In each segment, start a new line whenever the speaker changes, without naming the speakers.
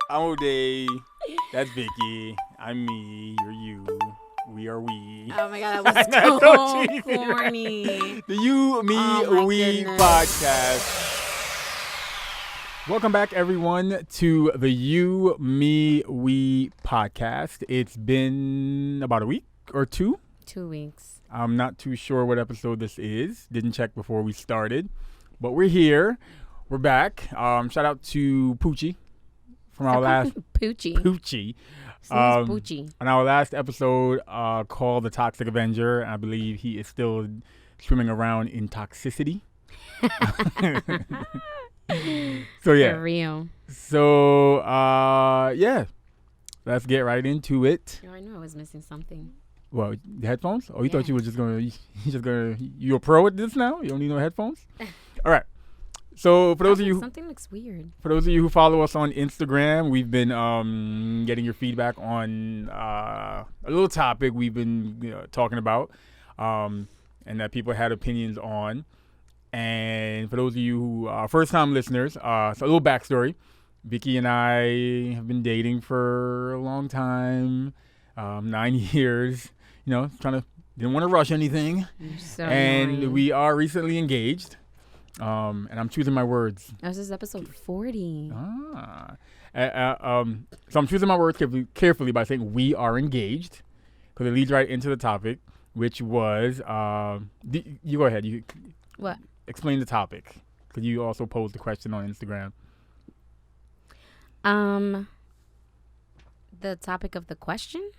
I'm Ode. That's Vicky. I'm me. You're you. We are we.
Oh my god, that
That's
was
so
so
cheesy.
corny.
The You, Me,
Oh my
We
goodness.
podcast. Welcome back, everyone, to the You, Me, We podcast. It's been about a week or two.
2 weeks.
I'm not too sure what episode this is. Didn't check before we started. But we're here. We're back. Shout out to Poochie from our last
Poochie.
Poochie.
Poochie.
On our last episode called The Toxic Avenger, I believe he is still swimming around in toxicity. So yeah.
For real.
So yeah. Let's get right into it.
Oh, I knew I was missing something.
Well, the headphones? Oh, you thought
Yeah.
you were just gonna you're a pro at this now? You don't need no headphones? All right. So for those of you
Something looks weird.
For those of you who follow us on Instagram, we've been getting your feedback on a little topic we've been talking about, and that people had opinions on. And for those of you who are first-time listeners, so a little backstory. Vicky and I have been dating for a long time, 9 years. Didn't want to rush anything.
You're so
And
annoying.
we are recently engaged. And I'm choosing my words.
This is episode 40.
So I'm choosing my words carefully by saying we are engaged, because it leads right into the topic, which was you go ahead. You
What?
explain the topic, because you also posed the question on Instagram.
The topic of the question?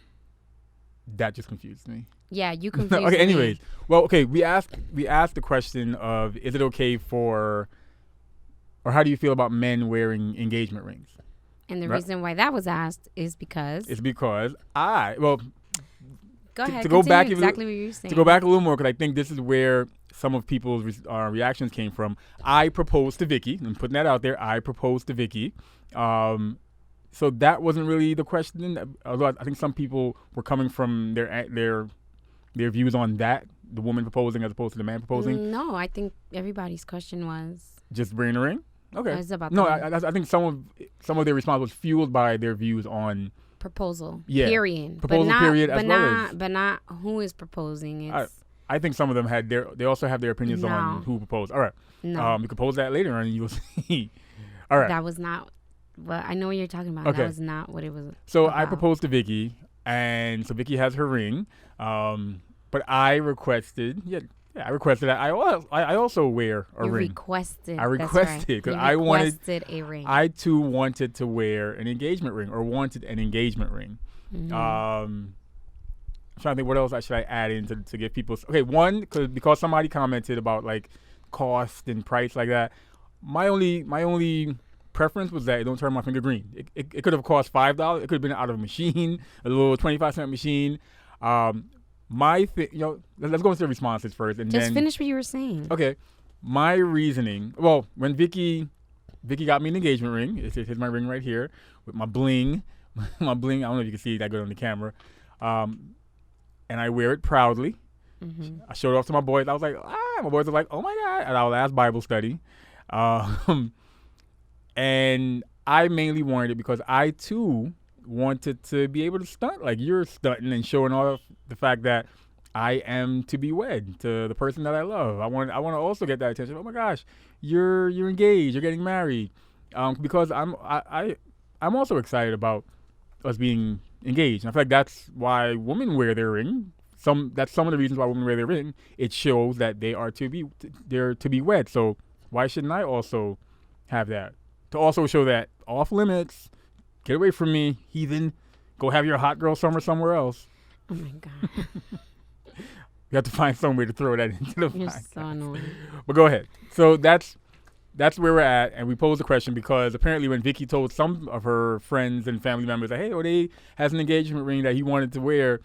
That just confused me.
Yeah, you confused
Okay.
me.
Anyways, well, okay. We asked the question of, is it okay or how do you feel about men wearing engagement rings?
And the
Right.
reason why that was asked is because...
It's because
Go ahead.
to go back
exactly what you're saying.
To go back a little more, because I think this is where some of people's reactions came from. I proposed to Vicky. I'm putting that out there. I proposed to Vicky. So that wasn't really the question. Although I think some people were coming from their views on that, the woman proposing as opposed to the man proposing.
No, I think everybody's question was...
Just wearing a ring. Okay.
It's about
No,
the
I think some of their response was fueled by their views on
proposal.
Yeah.
Period.
Proposal
but not,
period
but
as well
not,
as-
But not who is proposing. It's
I think some of them they also have their opinions
No.
on who proposed. All right.
no.
You can pose that later and you'll see. All right.
That was not. Well, I know what you're talking about.
Okay.
That was not what it was.
So
about.
I proposed to Vicky, and so Vicky has her ring. But I requested. I requested that I also wear a
You
ring.
requested.
I requested,
because
'cause I wanted-
requested a ring.
I too wanted to wear an engagement ring, or wanted an engagement ring.
Mhm.
I'm trying to think what else should I add in to give people. Okay, one, because somebody commented about like cost and price like that. My only preference was that it don't turn my finger green. It could have cost $5. It could have been out of a machine, a little 25-cent machine. My thing, let's go into the responses first, and
Just
then
finish what you were saying.
okay. My reasoning. Well, when Vicky got me an engagement ring. Here's my ring right here with my bling. My bling. I don't know if you can see that good on the camera. And I wear it proudly.
Mm-hmm.
I showed it off to my boys. I was like, my boys were like, oh my God, at our last Bible study. And I mainly wanted it because I too wanted to be able to stunt like you're stunting and showing off the fact that I am to be wed to the person that I love. I want to also get that attention. Oh my gosh, you're engaged, you're getting married. Because I'm also excited about us being engaged. And I feel like that's why women wear their ring. That's some of the reasons why women wear their ring. It shows that they're to be wed. So why shouldn't I also have that? To also show that off limits, get away from me, heathen. Go have your hot girl summer somewhere else.
Oh my God.
You have to find some way to throw that into the
You're
podcast.
so annoying.
But go ahead. So that's where we're at, and we posed the question because apparently when Vicky told some of her friends and family members that, hey, Ode has an engagement ring that he wanted to wear,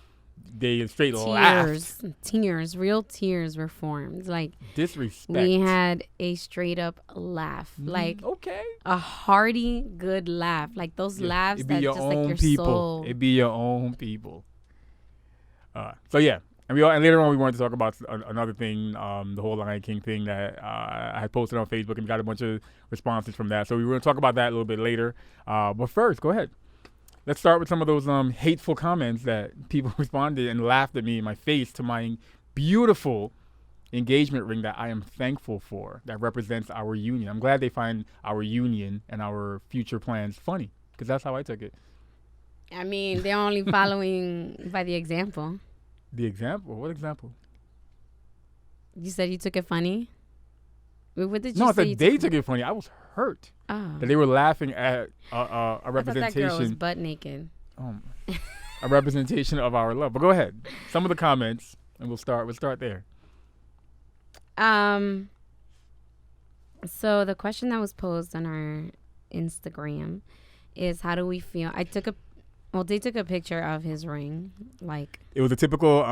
they straight laughed.
Tears, real tears were formed. Like
Disrespect.
we had a straight up laugh, like
okay.
a hearty, good laugh, like those laughs
It be
that
your
just
own
like your
people.
soul.
It be your own people. So yeah, And later on we wanted to talk about another thing, the whole Lion King thing that I had posted on Facebook and got a bunch of responses from that. So we were going to talk about that a little bit later. But first, go ahead. Let's start with some of those hateful comments that people responded and laughed at me in my face to my beautiful engagement ring that I am thankful for, that represents our union. I'm glad they find our union and our future plans funny, because that's how I took it.
I mean, they're only following by the example.
The example? What example?
You said you took it funny? What did you say?
No, I said they took it funny. I was hurt that they were laughing at a representation.
I thought that girl was butt naked.
A representation of our love. But go ahead. Some of the comments, and we'll start there.
So the question that was posed on our Instagram is, how do we feel? They took a picture of his ring. Like,
it was a typical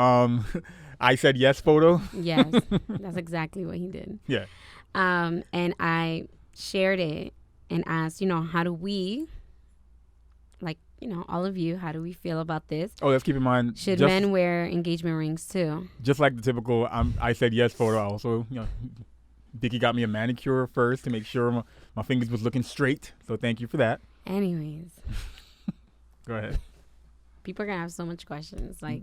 I said yes photo.
Yes, that's exactly what he did.
Yeah.
And I shared it and asked, how do we, all of you, how do we feel about this?
Oh, let's keep in mind.
Should men wear engagement rings too?
Just like the typical I said yes photo. Also, Vicky got me a manicure first to make sure my fingers was looking straight. So thank you for that.
Anyways.
Go ahead.
People are going to have so much questions. Like,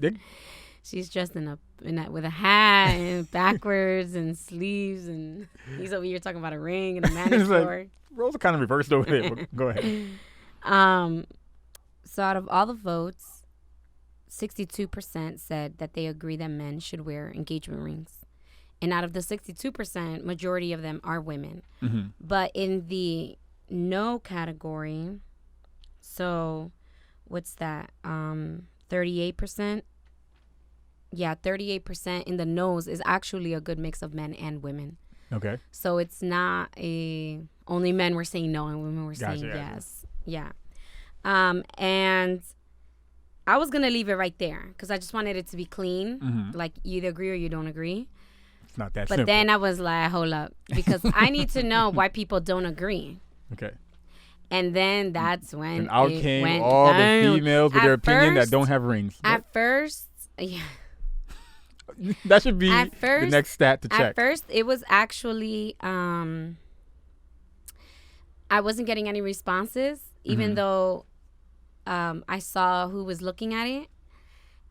she's dressed with a hat and backwards and sleeves, and he's over here talking about a ring and a manicure.
Roles are kind of reversed over there, but go ahead.
So out of all the votes, 62% said that they agree that men should wear engagement rings. And out of the 62%, majority of them are women. Mm-hmm. But in the no category, so what's that? 38%? Yeah, 38% in the no's is actually a good mix of men and women.
Okay.
So it's not only men were saying no and women were saying yes. Yeah. And I was going to leave it right there because I just wanted it to be clean. Mm-hmm. Like, you either agree or you don't agree.
It's not that simple.
But then I was like, hold up, because I need to know why people don't agree.
Okay.
And then that's when
and out came all the females with their opinion that don't have rings.
At first, yeah.
That should be the next stat to check.
At first, it was actually, I wasn't getting any responses, even though I saw who was looking at it.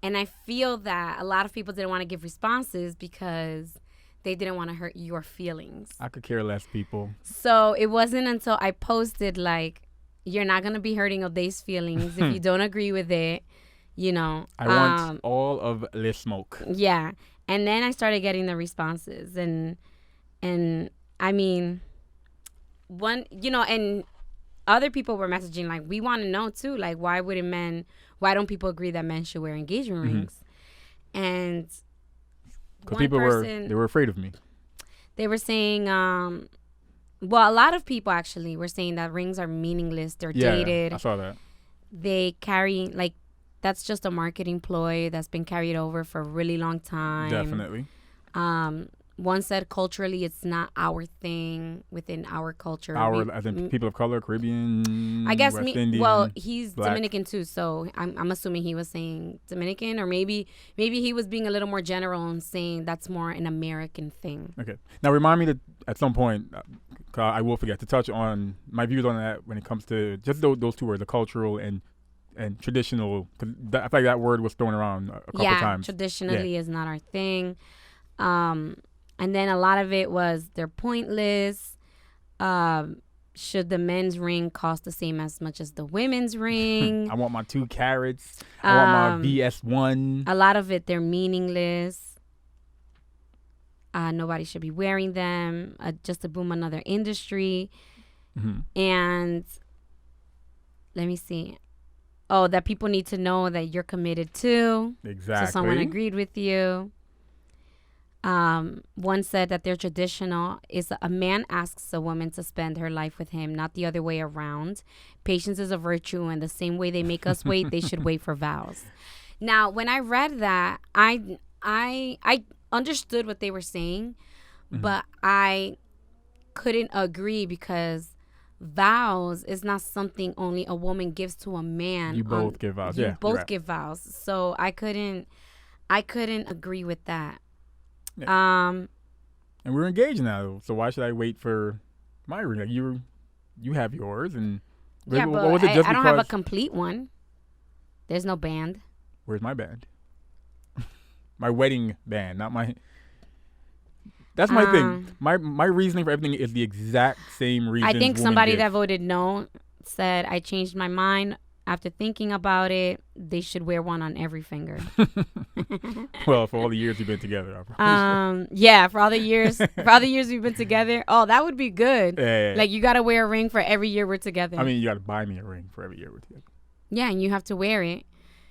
And I feel that a lot of people didn't want to give responses because they didn't want to hurt your feelings.
I could care less, people.
So it wasn't until I posted, like, you're not going to be hurting Ode's feelings if you don't agree with it, I
want all of the smoke.
Yeah. And then I started getting the responses. And I mean, and other people were messaging, like, we want to know, too, like, why don't people agree that men should wear engagement rings? And
because people were afraid of me.
They were saying, a lot of people actually were saying that rings are meaningless. They're dated.
I saw that.
They carry, like, that's just a marketing ploy that's been carried over for a really long time.
Definitely.
One said culturally it's not our thing within our culture.
As in people of color, Caribbean,
I guess
West Indian.
Well, he's
Black.
Dominican too, so I'm assuming he was saying Dominican, or maybe he was being a little more general and saying that's more an American thing.
Okay. Now remind me that at some point, I will forget to touch on my views on that when it comes to just those two words, the cultural and traditional. Cause I feel like that word was thrown around a couple times.
Traditionally is not our thing. And then a lot of it was they're pointless. Should the men's ring cost the same as much as the women's ring?
I want my 2 carats. I want my VS1.
A lot of it, they're meaningless. Nobody should be wearing them. Just to boom another industry. Mm-hmm. And let me see. Oh, that people need to know that you're committed to.
Exactly.
So someone agreed with you. One said that they're traditional. Is a man asks a woman to spend her life with him, not the other way around. Patience is a virtue, and the same way they make us wait, they should wait for vows. Now, when I read that, I understood what they were saying, but I couldn't agree because vows is not something only a woman gives to a man.
You both give vows.
You both give vows. So I couldn't I couldn't agree with that.
Yeah. And we're engaged now, so why should I wait for my ring? Like you have yours, and
Yeah,
what
but
was it just
I don't have a
because?
complete one. There's no band.
Where's my band? My wedding band, not my. That's my thing. My reasoning for everything is the exact same reason.
I think somebody that voted no said, I changed my mind after thinking about it. They should wear one on every finger.
Well, for all the years we've been together, I probably
yeah, for all the years we've been together. Oh, that would be good.
yeah.
Like you gotta wear a ring for every year we're together.
I mean, you got to buy me a ring for every year we're together.
Yeah, and you have to wear it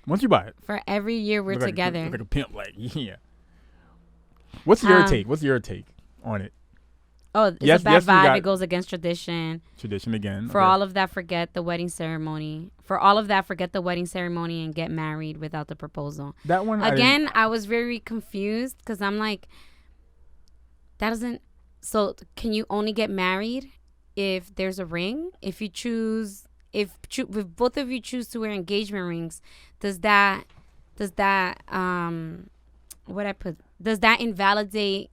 Once you buy it,
for every year we're together.
Look like a pimp, like yeah. What's your take? What's your take on it?
Oh, it's a bad vibe. It goes against tradition.
Tradition again.
For all of that, forget the wedding ceremony. For all of that, forget the wedding ceremony and get married without the proposal.
That one
again, I was very confused because I'm like, that doesn't. So can you only get married if there's a ring? If you choose, if both of you choose to wear engagement rings, does that Does that invalidate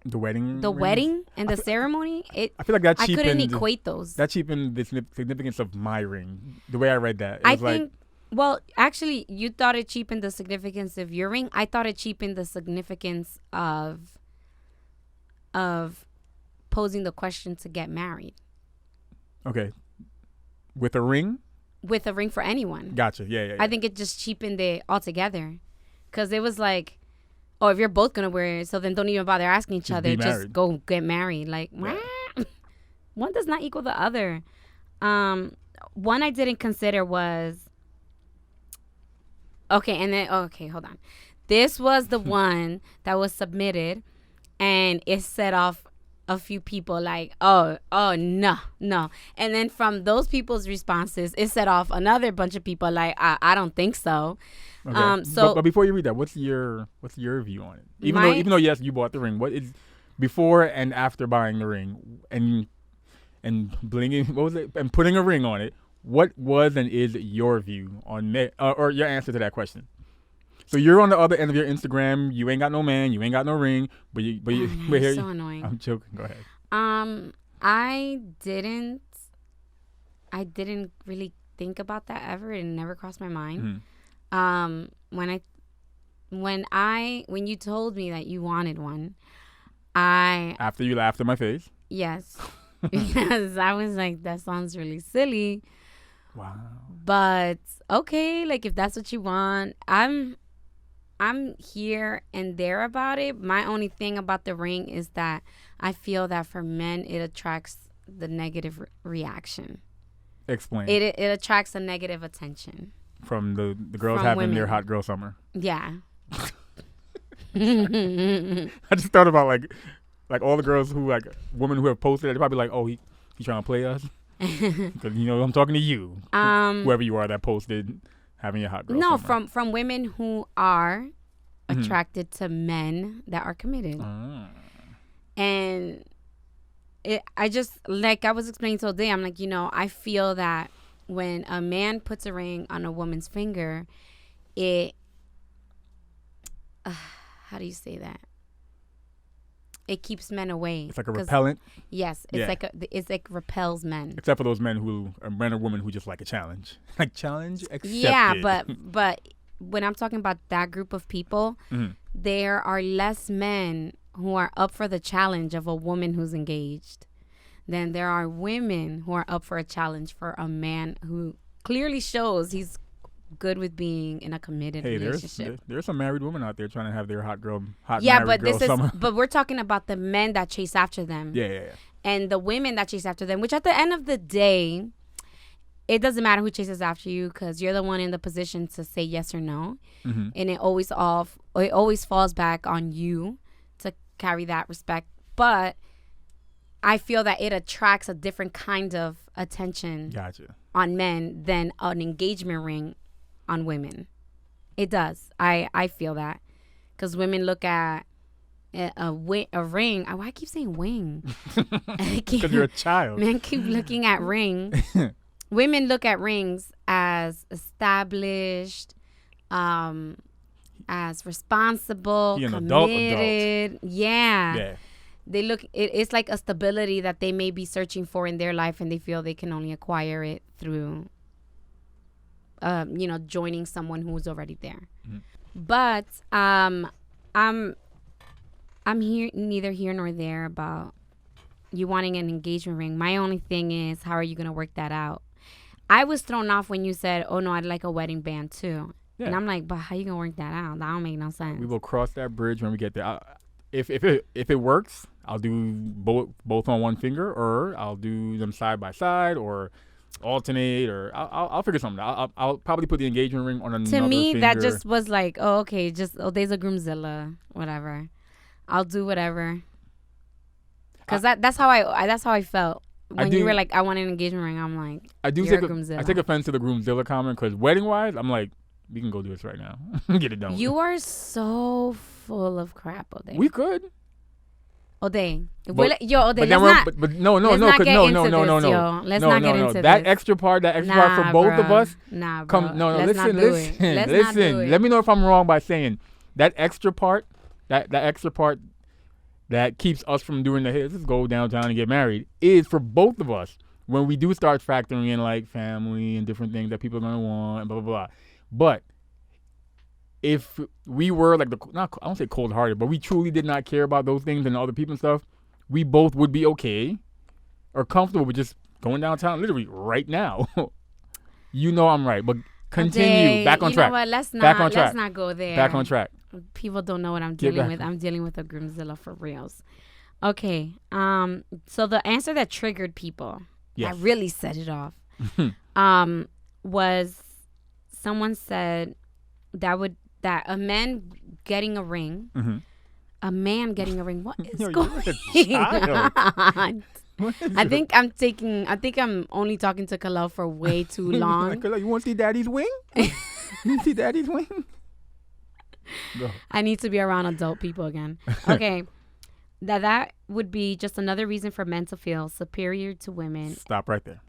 the wedding?
The wedding and the ceremony?
I feel like that cheapened.
I couldn't equate those.
That cheapened the significance of my ring. The way I read that,
I think. Well, actually, you thought it cheapened the significance of your ring. I thought it cheapened the significance of posing the question to get married.
Okay. With a ring?
With a ring for anyone.
Gotcha. Yeah.
I think it just cheapened it altogether. Because it was like, oh, if you're both going to wear it, so then don't even bother asking each other. Just go get married. Like, one does not equal the other. One I didn't consider was... Okay, hold on. This was the one that was submitted, and it set off a few people like, oh, no. And then from those people's responses, it set off another bunch of people like, I don't think so.
Okay. But before you read that, what's your view on it? Even though yes, you bought the ring, what is before and after buying the ring and blinging? What was it? And putting a ring on it. What was and is your view on or your answer to that question? So you're on the other end of your Instagram. You ain't got no man. You ain't got no ring. But
it's so annoying.
I'm joking. Go ahead.
I didn't really think about that ever. It never crossed my mind. Mm-hmm. When you told me that you wanted one,
after you laughed in my face.
Yes, because I was like, that sounds really silly.
Wow.
But okay, like if that's what you want, I'm here and there about it. My only thing about the ring is that I feel that for men it attracts the negative reaction.
Explain.
It attracts a negative attention
from the girls having women. Their hot girl summer.
Yeah.
I just thought about like all the girls who women who have posted it, they're probably like, oh, he trying to play us. Because I'm talking to you, whoever you are that posted having a hot girl.
No,
summer.
from women who are attracted to men that are committed, and I just like I was explaining today. I'm like, I feel that when a man puts a ring on a woman's finger, it how do you say that? It keeps men away.
It's like a repellent.
Yes, it's like repels men.
Except for those men or women who just like a challenge, like challenge accepted.
Yeah, but when I'm talking about that group of people, there are less men who are up for the challenge of a woman who's engaged than there are women who are up for a challenge for a man who clearly shows he's good with being in a committed relationship.
There's some married women out there trying to have their married girl summer.
But we're talking about the men that chase after them.
Yeah.
And the women that chase after them, which at the end of the day, it doesn't matter who chases after you because you're the one in the position to say yes or no. Mm-hmm. And it always falls back on you to carry that respect. But I feel that it attracts a different kind of attention on men than an engagement ring on women. It does. I feel that because women look at a ring. Why I keep saying wing?
Because you're a child.
Men keep looking at ring. Women look at rings as established, as responsible,
He an adult.
committed. Yeah.
Yeah.
They look. It's like a stability that they may be searching for in their life, and they feel they can only acquire it through, joining someone who's already there.
Mm-hmm.
But I'm here neither here nor there about you wanting an engagement ring. My only thing is, how are you gonna work that out? I was thrown off when you said, "Oh no, I'd like a wedding band too," and I'm like, "But how you gonna work that out? That don't make no sense."
We will cross that bridge when we get there. If it works, I'll do both on one finger, or I'll do them side by side, or alternate, or I'll figure something out. I'll probably put the engagement ring on another
To me,
finger.
that just was like, oh, okay, there's a groomzilla, whatever. I'll do whatever. Cause that's how I felt when you were like, I want an engagement ring. I'm like, I
take offense to the groomzilla comment, because wedding wise, I'm like, we can go do this right now, get it done.
You are so full of crap, Ode.
We could.
Ode,
Ode,
let's not get into
that extra part for both of us.
Nah, bro.
Listen.
Listen.
Let me know if I'm wrong by saying that extra part, that extra part that keeps us from doing let's just go downtown and get married, is for both of us when we do start factoring in like family and different things that people are gonna want and blah blah blah. But if we were like I don't say cold hearted, but we truly did not care about those things and other people and stuff, we both would be okay or comfortable with just going downtown literally right now. I'm right, but continue. Back on track.
You know what? Let's not go there.
Back on track.
People don't know what I'm dealing with. I'm dealing with a groomzilla for reals. Okay. So the answer that triggered people, that really set it off, was someone said that a man getting a ring, a man getting a ring. What is going on? I think I'm only talking to Kalel for way too long.
Kalel, you want to see daddy's wing? You see daddy's wing? Go.
I need to be around adult people again. Okay. That would be just another reason for men to feel superior to women.
Stop right there.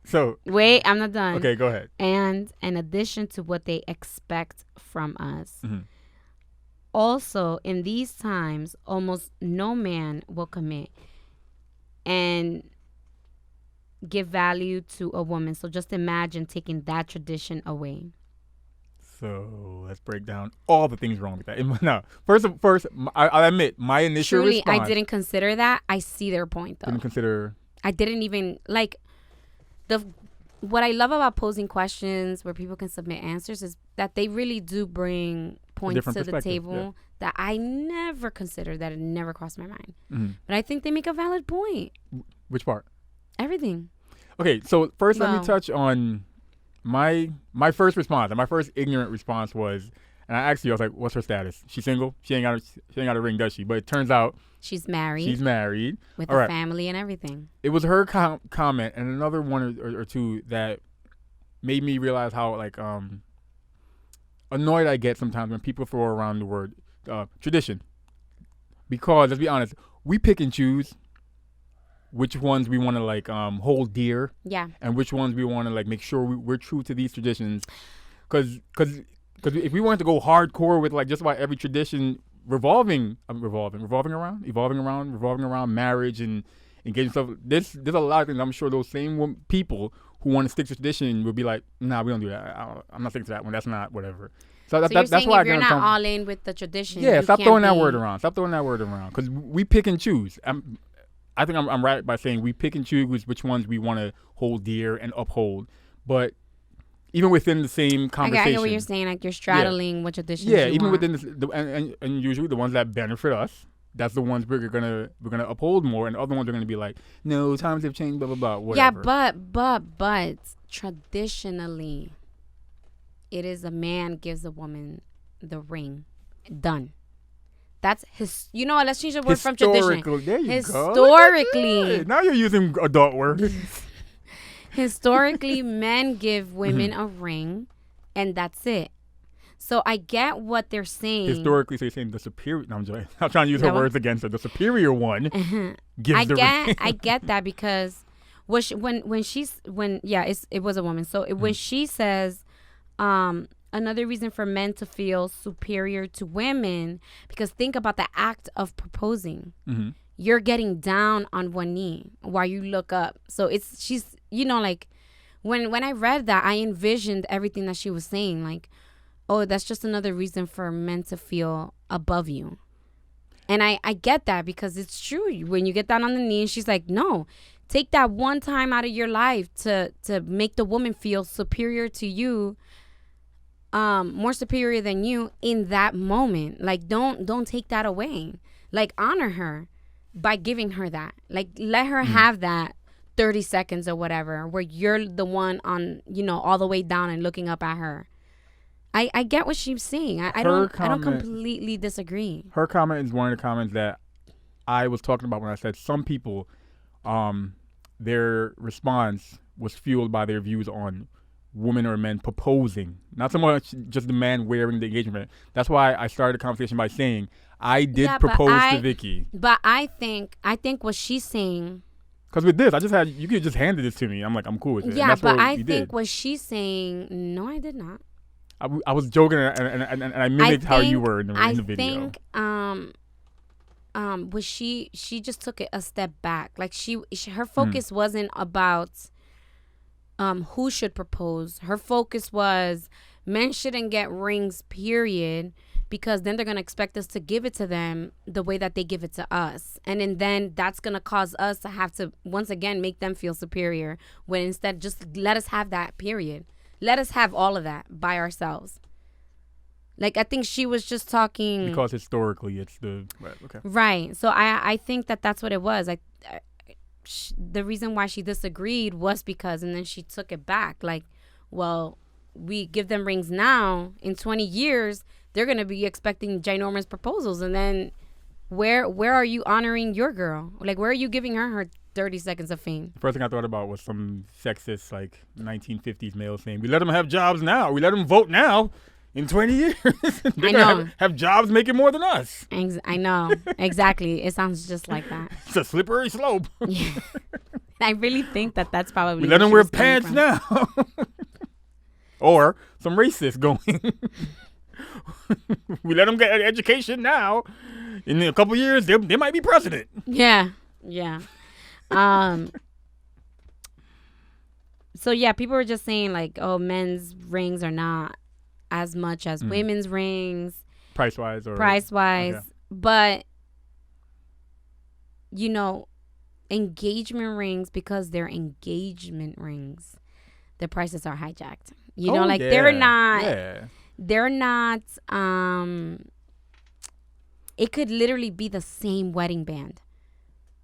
So
wait, I'm not done.
Okay, go ahead.
And in addition to what they expect from us. Also, in these times, almost no man will commit and give value to a woman. So just imagine taking that tradition away.
So let's break down all the things wrong with that. No, first, I'll admit my initial
response.
Truly,
I didn't consider that. I see their point, though.
Didn't consider.
I didn't even what I love about posing questions where people can submit answers is that they really do bring points to the table that I never considered, that it never crossed my mind. But I think they make a valid point.
Which part?
Everything.
Okay, so first let me touch on my first response. And my first ignorant response was, and I asked you, I was like, what's her status? She single? She ain't got a ring, does she? But it turns out
she's married.
She's married.
With a family and everything.
It was her comment and another one or two that made me realize how annoyed I get sometimes when people throw around the word tradition. Because, let's be honest, we pick and choose which ones we want to hold dear.
Yeah.
And which ones we want to make sure we're true to these traditions. Because if we wanted to go hardcore with just about every tradition revolving around marriage and engagement stuff, there's a lot of things. I'm sure those same people who want to stick to tradition will be like, nah, we don't do that. I'm not sticking to that one. That's not whatever. So that's why
if you're not all in with the tradition.
Yeah, stop throwing that word around. Because we pick and choose. I think I'm right by saying we pick and choose which ones we want to hold dear and uphold. But even within the same conversation,
I get what you're saying. You're straddling what traditions.
Yeah, even within and usually the ones that benefit us, that's the ones we're gonna uphold more, and the other ones are gonna be like, no, times have changed, blah blah blah, whatever.
Yeah, but traditionally, it is a man gives a woman the ring. Done. That's you know what? Let's change the word from tradition.
There you
Historically.
go. Now you're using adult words.
Historically, men give women a ring, and that's it. So I get what they're saying.
Historically, so you're saying the superior. No, I'm joking. I'm trying to use her words against her. The superior one gives the ring.
I get that because it was a woman. So when she says, a another reason for men to feel superior to women, because think about the act of proposing.
Mm-hmm.
You're getting down on one knee while you look up. So she's, like, when I read that, I envisioned everything that she was saying. Like, oh, that's just another reason for men to feel above you. And I get that, because it's true. When you get down on the knee, and she's like, no, take that one time out of your life to make the woman feel superior to you, more superior than you in that moment. Like, don't take that away. Like, honor her by giving her that. Like, let her have that 30 seconds or whatever, where you're the one on, all the way down and looking up at her. I get what she's saying. I don't completely disagree.
Her comment is one of the comments that I was talking about when I said some people, their response was fueled by their views on women or men proposing, not so much just the man wearing the engagement ring. That's why I started the conversation by saying I did propose to Vicky.
But I think what she's saying.
Because with this, you could just handed this to me. I'm like, I'm cool with it.
Yeah, but I think what she's saying. No, I did not.
I was joking and I mimicked how you were in the video.
I think was she just took it a step back. Like her focus wasn't about who should propose. Her focus was men shouldn't get rings, period, because then they're going to expect us to give it to them the way that they give it to us. And then that's going to cause us to have to, once again, make them feel superior, when instead just let us have that, period. Let us have all of that by ourselves. Like, I think she was just talking...
Because historically, it's the... Right, okay.
Right. So I think that's what it was. The reason why she disagreed was because... And then she took it back. Like, well, we give them rings now. In 20 years, they're going to be expecting ginormous proposals. And then where are you honoring your girl? Like, where are you giving her 30 seconds of fame?
The first thing I thought about was some sexist, like, 1950s male saying, we let them have jobs now. We let them vote now. In 20 years, they're going to have jobs making more than us.
I know. Exactly. It sounds just like that.
It's a slippery slope.
Yeah. I really think that's probably...
We let them wear pants now. Or some racists going. We let them get an education now. In a couple years, they might be president.
Yeah. Yeah. So, yeah, people were just saying, like, oh, men's rings are not as much as women's rings.
Price-wise.
Okay. But, engagement rings, because they're engagement rings, the prices are hijacked. They're not... Yeah. They're not... It could literally be the same wedding band.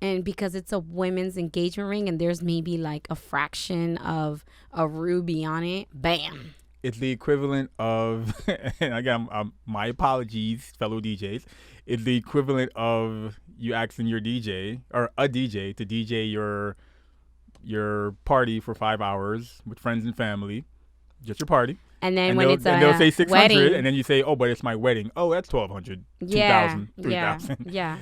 And because it's a women's engagement ring and there's maybe like a fraction of a ruby on it, bam.
It's the equivalent of, and again, my apologies, fellow DJs. It's the equivalent of you asking your DJ or a DJ to DJ your party for 5 hours with friends and family, just your party.
And then when it's a
they'll say 600,
wedding,
and then you say, "Oh, but it's my wedding." Oh, that's 1,200, 2,000, 3,000.
Yeah.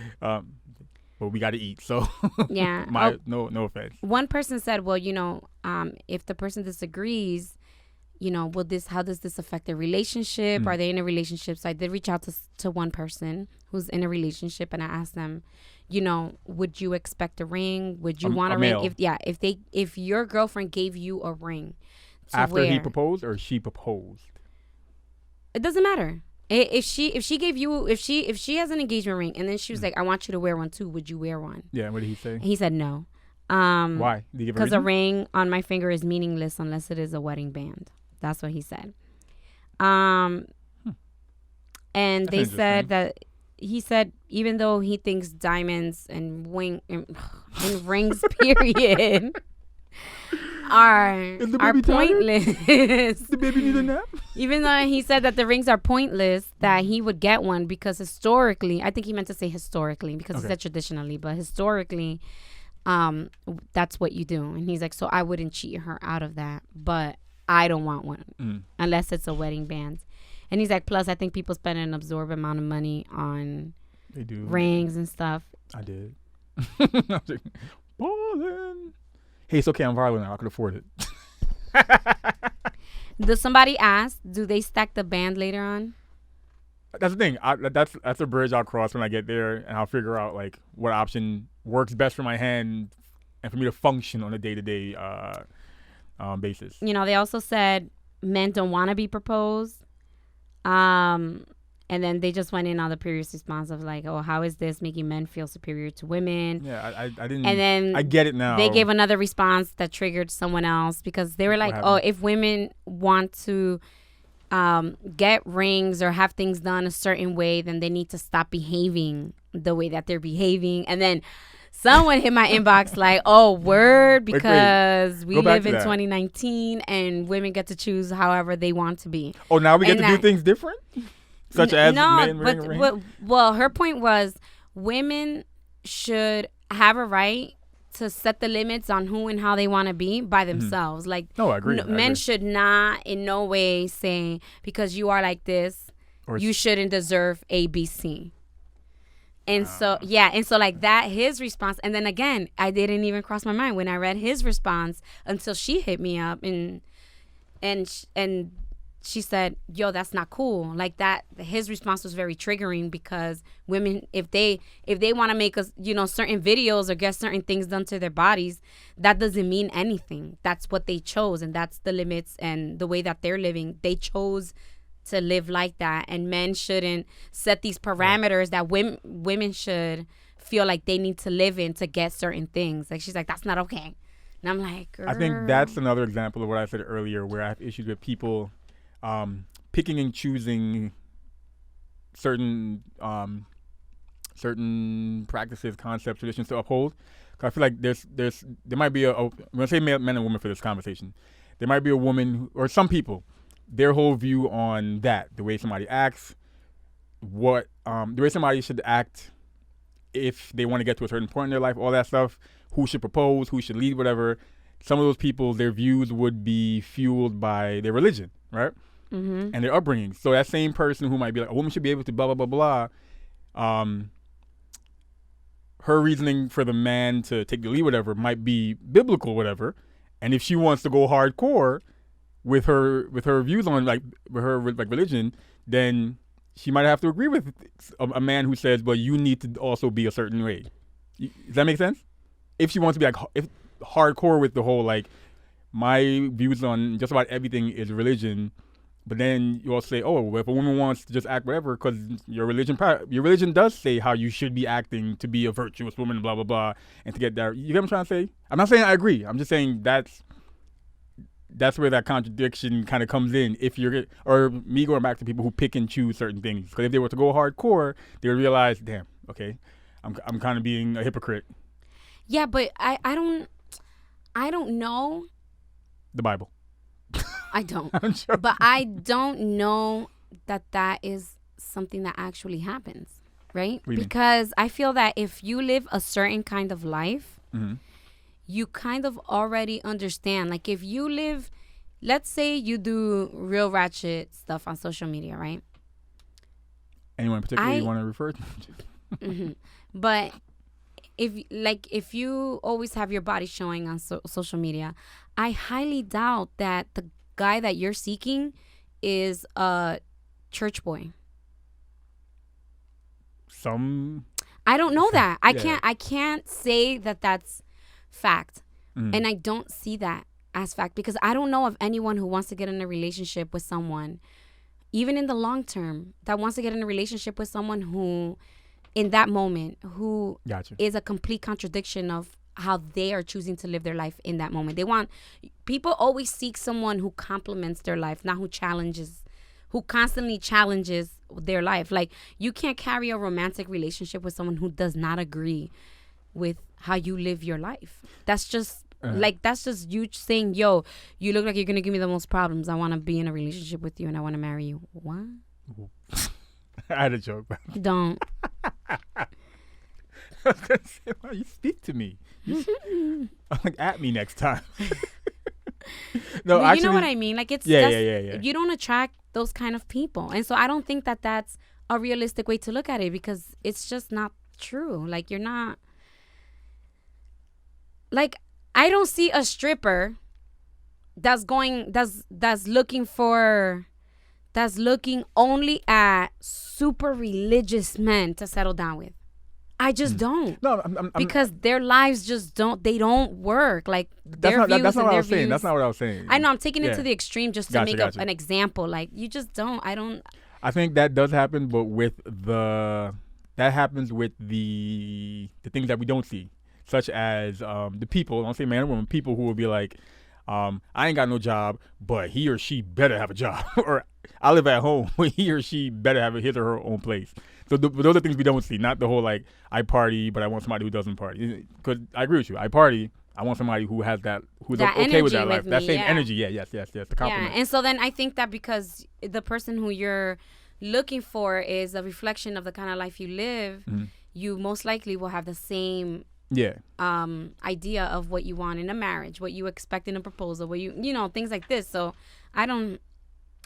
But we got to eat, so
yeah.
No offense.
One person said, "Well, if the person disagrees, how does this affect their relationship? Are they in a relationship?" So I did reach out to one person who's in a relationship, and I asked them, would you expect a ring? Would you want a ring?
Male.
If your girlfriend gave you a ring
after he proposed or she proposed,
it doesn't matter. If she has an engagement ring and then she was like, I want you to wear one too, would you wear one?
Yeah. What did he say?
He said no.
Why?
Because a ring on my finger is meaningless unless it is a wedding band. That's what he said. And
That's
they said that he said even though he thinks diamonds and rings period are pointless.
Does the baby need a nap?
Even though he said that the rings are pointless, that he would get one because historically, I think he meant to say historically because he said traditionally, but historically, that's what you do. And he's like, so I wouldn't cheat her out of that, but I don't want one unless it's a wedding band. And he's like, plus I think people spend an absorbent amount of money on rings and stuff.
I did. I was like, ballin'. Hey, it's okay. I'm viral now. I can afford it.
Does somebody ask, do they stack the band later on?
That's the thing. That's a bridge I'll cross when I get there, and I'll figure out like what option works best for my hand and for me to function on a day-to-day basis.
You know, they also said men don't want to be proposed. And then they just went in on the previous response of like, oh, how is this making men feel superior to women?
Yeah, I didn't.
And then
I get it now.
They gave another response that triggered someone else because they were like, oh, if women want to get rings or have things done a certain way, then they need to stop behaving the way that they're behaving. And then someone hit my inbox like, oh, word, because we live in 2019 and women get to choose however they want to be.
Oh, now we get to do things different? Such as men wearing a ring?
Well, her point was women should have a right to set the limits on who and how they want to be by themselves. Like,
no, I agree.
Men should not in no way say, because you are like this, you shouldn't deserve A, B, C. And so like that, his response, and then again, I didn't even cross my mind when I read his response until she hit me up and she said, yo, that's not cool. Like that, his response was very triggering because women, if they want to make us, certain videos or get certain things done to their bodies, that doesn't mean anything. That's what they chose, and that's the limits and the way that they're living. They chose to live like that, and men shouldn't set these parameters that women should feel like they need to live in to get certain things. Like, she's like, that's not okay. And I'm like, girl.
I think that's another example of what I said earlier, where I have issues with people picking and choosing certain practices, concepts, traditions to uphold. Cause I feel like there might be I'm gonna say men and women for this conversation. There might be a woman or some people, their whole view on that, the way somebody acts, the way somebody should act if they want to get to a certain point in their life, all that stuff, who should propose, who should lead, whatever. Some of those people, their views would be fueled by their religion, right? Mm-hmm. And their upbringing. So that same person who might be like, a woman should be able to blah, blah, blah, blah, her reasoning for the man to take the lead, whatever, might be biblical, whatever. And if she wants to go hardcore with her views on like religion, then she might have to agree with a man who says, "But you need to also be a certain way." Does that make sense? If she wants to be like hardcore with the whole like my views on just about everything is religion, but then you also say, "Oh, well, if a woman wants to just act whatever, because your religion does say how you should be acting to be a virtuous woman, blah blah blah, and to get there." You get what I'm trying to say? I'm not saying I agree. I'm just saying that's where that contradiction kind of comes in. If you're, or me going back to people who pick and choose certain things, because if they were to go hardcore, they would realize, damn, okay, I'm kind of being a hypocrite.
Yeah, but I don't know.
The Bible.
I don't.
I'm sure.
But I don't know that is something that actually happens, right? Because I feel that if you live a certain kind of life, mm-hmm. you kind of already understand. Like if you live, let's say you do real ratchet stuff on social media, right?
Anyone in particular you want to refer to?
Mm-hmm. But if you always have your body showing on social media, I highly doubt that the guy that you're seeking is a church boy. I don't know that. I can't say that that's fact. Mm. And I don't see that as fact because I don't know of anyone who wants to get in a relationship with someone, even in the long term, that wants to get in a relationship with someone who, in that moment, who is a complete contradiction of how they are choosing to live their life in that moment. People always seek someone who complements their life, not who constantly challenges their life. Like, you can't carry a romantic relationship with someone who does not agree with how you live your life. That's just you saying, yo, you look like you're going to give me the most problems. I want to be in a relationship with you and I want to marry you. What?
I had a joke.
Don't.
I was going to say, well, you speak to me. Like, at me next time. No, actually,
you know what I mean? Like, it's
yeah.
You don't attract those kind of people. And so I don't think that that's a realistic way to look at it because it's just not true. Like, you're not... Like, I don't see a stripper that's looking only at super religious men to settle down with. I just don't.
No,
because their lives just don't work. Like
that's not what I was saying. That's not what I was saying.
I know I'm taking it to the extreme just to
Gotcha,
make
gotcha.
an example. Like you just don't. I don't.
I think that does happen, but that happens with the things that we don't see, such as the people. I don't say man or woman. People who will be like, I ain't got no job, but he or she better have a job, or I live at home, but he or she better have his or her own place. So those are things we don't see, not the whole like I party, but I want somebody who doesn't party. Because I agree with you, I party. I want somebody who has who's
that
okay with that
energy
life,
with
that
me,
same
yeah.
energy. Yeah, yes, the compliment.
Yeah, and so then I think that because the person who you're looking for is a reflection of the kind of life you live, you most likely will have the same idea of what you want in a marriage, what you expect in a proposal, what you know, things like this. So I don't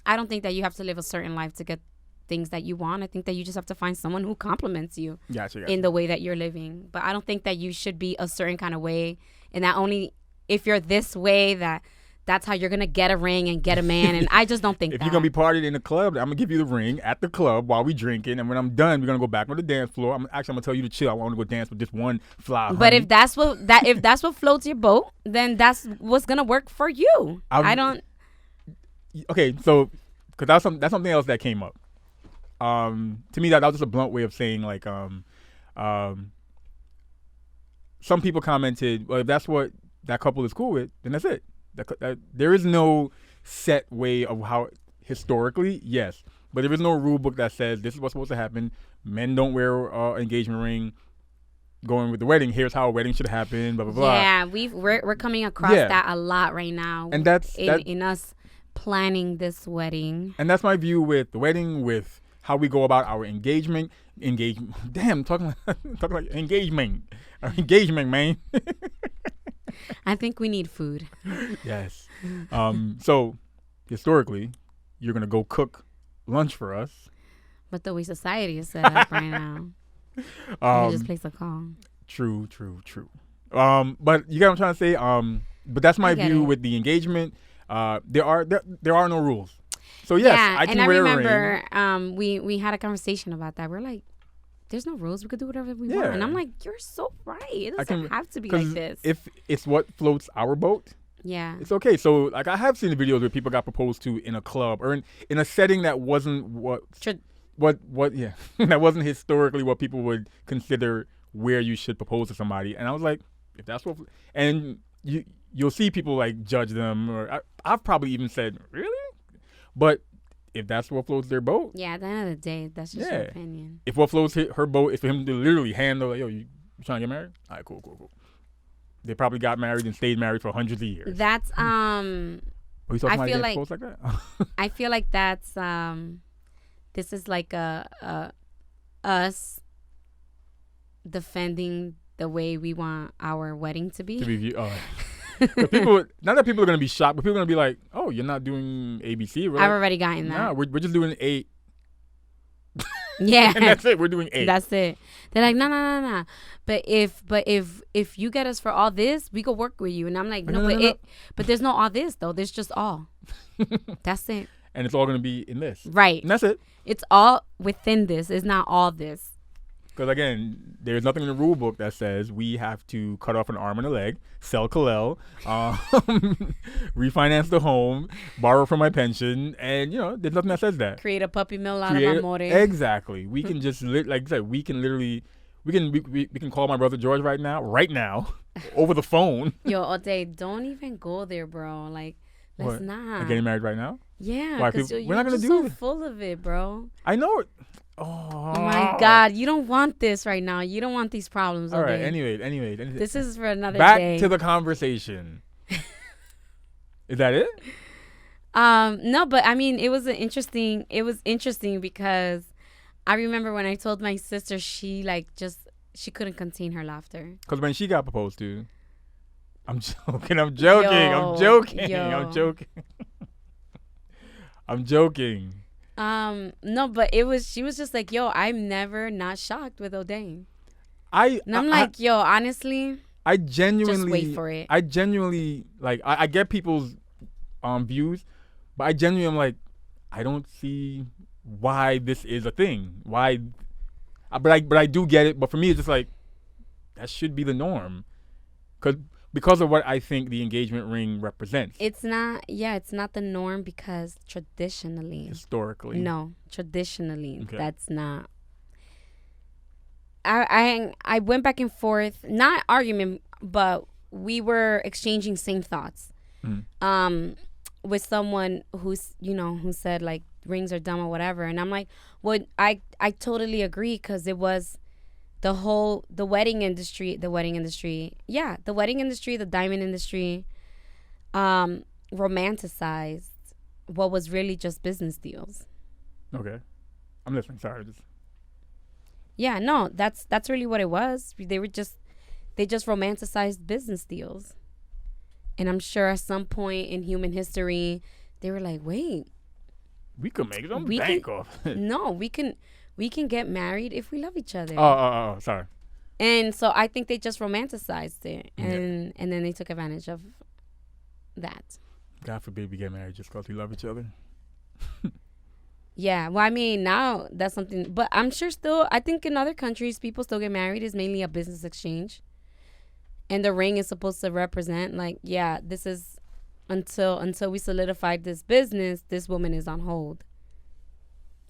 think that you have to live a certain life to get things that you want. I think that you just have to find someone who compliments you in the way that you're living. But I don't think that you should be a certain kind of way, and that only if you're this way that's how you're gonna get a ring and get a man. And I just don't think
if you're gonna be partied in the club, I'm gonna give you the ring at the club while we drinking, and when I'm done, we're gonna go back on the dance floor. I'm gonna tell you to chill. I want to go dance with this one fly.
But if that's what floats your boat, then that's what's gonna work for you. I don't.
Okay, so because that's something else that came up. To me, that was just a blunt way of saying like some people commented, well, if that's what that couple is cool with, then that's it. There is no set way of how historically, yes, but there is no rule book that says this is what's supposed to happen. Men don't wear engagement ring. Going with the wedding, here's how a wedding should happen. Blah blah blah.
Yeah, we're coming across that a lot right now, and that's in us planning this wedding.
And that's my view with the wedding, with how we go about our engagement. Damn, talking like engagement, man.
I think we need food.
Yes. So historically, you're gonna go cook lunch for us.
But the way society is set up right now, you just place a call.
True. But you get what I'm trying to say. But that's my view with the engagement. There are no rules. So yes, I can wear a ring.
And I remember we had a conversation about that. We're like, there's no rules. We could do whatever we want. And I'm like, you're so right. It doesn't have to be like this.
If it's what floats our boat, it's okay. So like I have seen the videos where people got proposed to in a club or in a setting that wasn't that wasn't historically what people would consider where you should propose to somebody. And I was like, if that's what, and you'll see people like judge them, or I've probably even said, really? But if that's what floats their boat.
Yeah, at the end of the day, that's just your opinion.
If what floats her boat is for him to literally handle, like, yo, you trying to get married? All right, cool. They probably got married and stayed married for hundreds of years.
That's,
I feel like that?
I feel like that's, this is like us defending the way we want our wedding to be.
People, not that people are going to be shocked, but people are going to be like, oh, you're not doing ABC.
I've already gotten that.
Nah, we're just doing 8.
Yeah.
And that's it. We're doing 8.
That's it. They're like, no. But if you get us for all this, we could work with you. And I'm like, no. But there's no all this, though. There's just all. That's it.
And it's all going to be in this.
Right.
And that's it.
It's all within this. It's not all this.
Because, again, there's nothing in the rule book that says we have to cut off an arm and a leg, sell Kalel, refinance the home, borrow from my pension, and, there's nothing that says that.
Create a puppy mill out of amore.
Exactly. We can just, like I said, we can literally, we can call my brother George right now, over the phone.
Yo, Ode, don't even go there, bro. Like, let's not.
I'm getting married right now?
Yeah, because we're not going to do so full of it, bro.
I know it.
Oh my God, you don't want this right now. You don't want these problems.
All right, anyway.
This is for another
Back
day.
to the conversation. Is that it?
No, but I mean, it was interesting because I remember when I told my sister, she couldn't contain her laughter.
Because when she got proposed to, I'm joking.
No, but she was just like, yo, I'm never not shocked with Ode. Honestly,
I genuinely
just wait for it.
I genuinely, like, I get people's views, but I genuinely am like, I don't see why this is a thing. Why? But I do get it. But for me, it's just like that should be the norm, because of what I think the engagement ring represents.
It's not. Yeah, it's not the norm because traditionally,
Historically,
no, traditionally,
Okay.
that's not. I went back and forth, not argument, but we were exchanging same thoughts. With someone who said like rings are dumb or whatever, and I'm like, well, I totally agree, because it was the wedding industry, the diamond industry, romanticized what was really just business deals.
Okay, I'm listening. Sorry,
Yeah, no, that's really what it was. They just romanticized business deals. And I'm sure at some point in human history, they were like, wait,
we could make some
we
bank
can-
off.
no, we can get married if we love each other.
Oh, sorry.
And so I think they just romanticized it, and then they took advantage of that.
God forbid we get married just because we love each other.
Yeah, well, I mean, now that's something, but I'm sure still, I think in other countries, people still get married. It's mainly a business exchange. And the ring is supposed to represent, like, yeah, this is until we solidified this business, this woman is on hold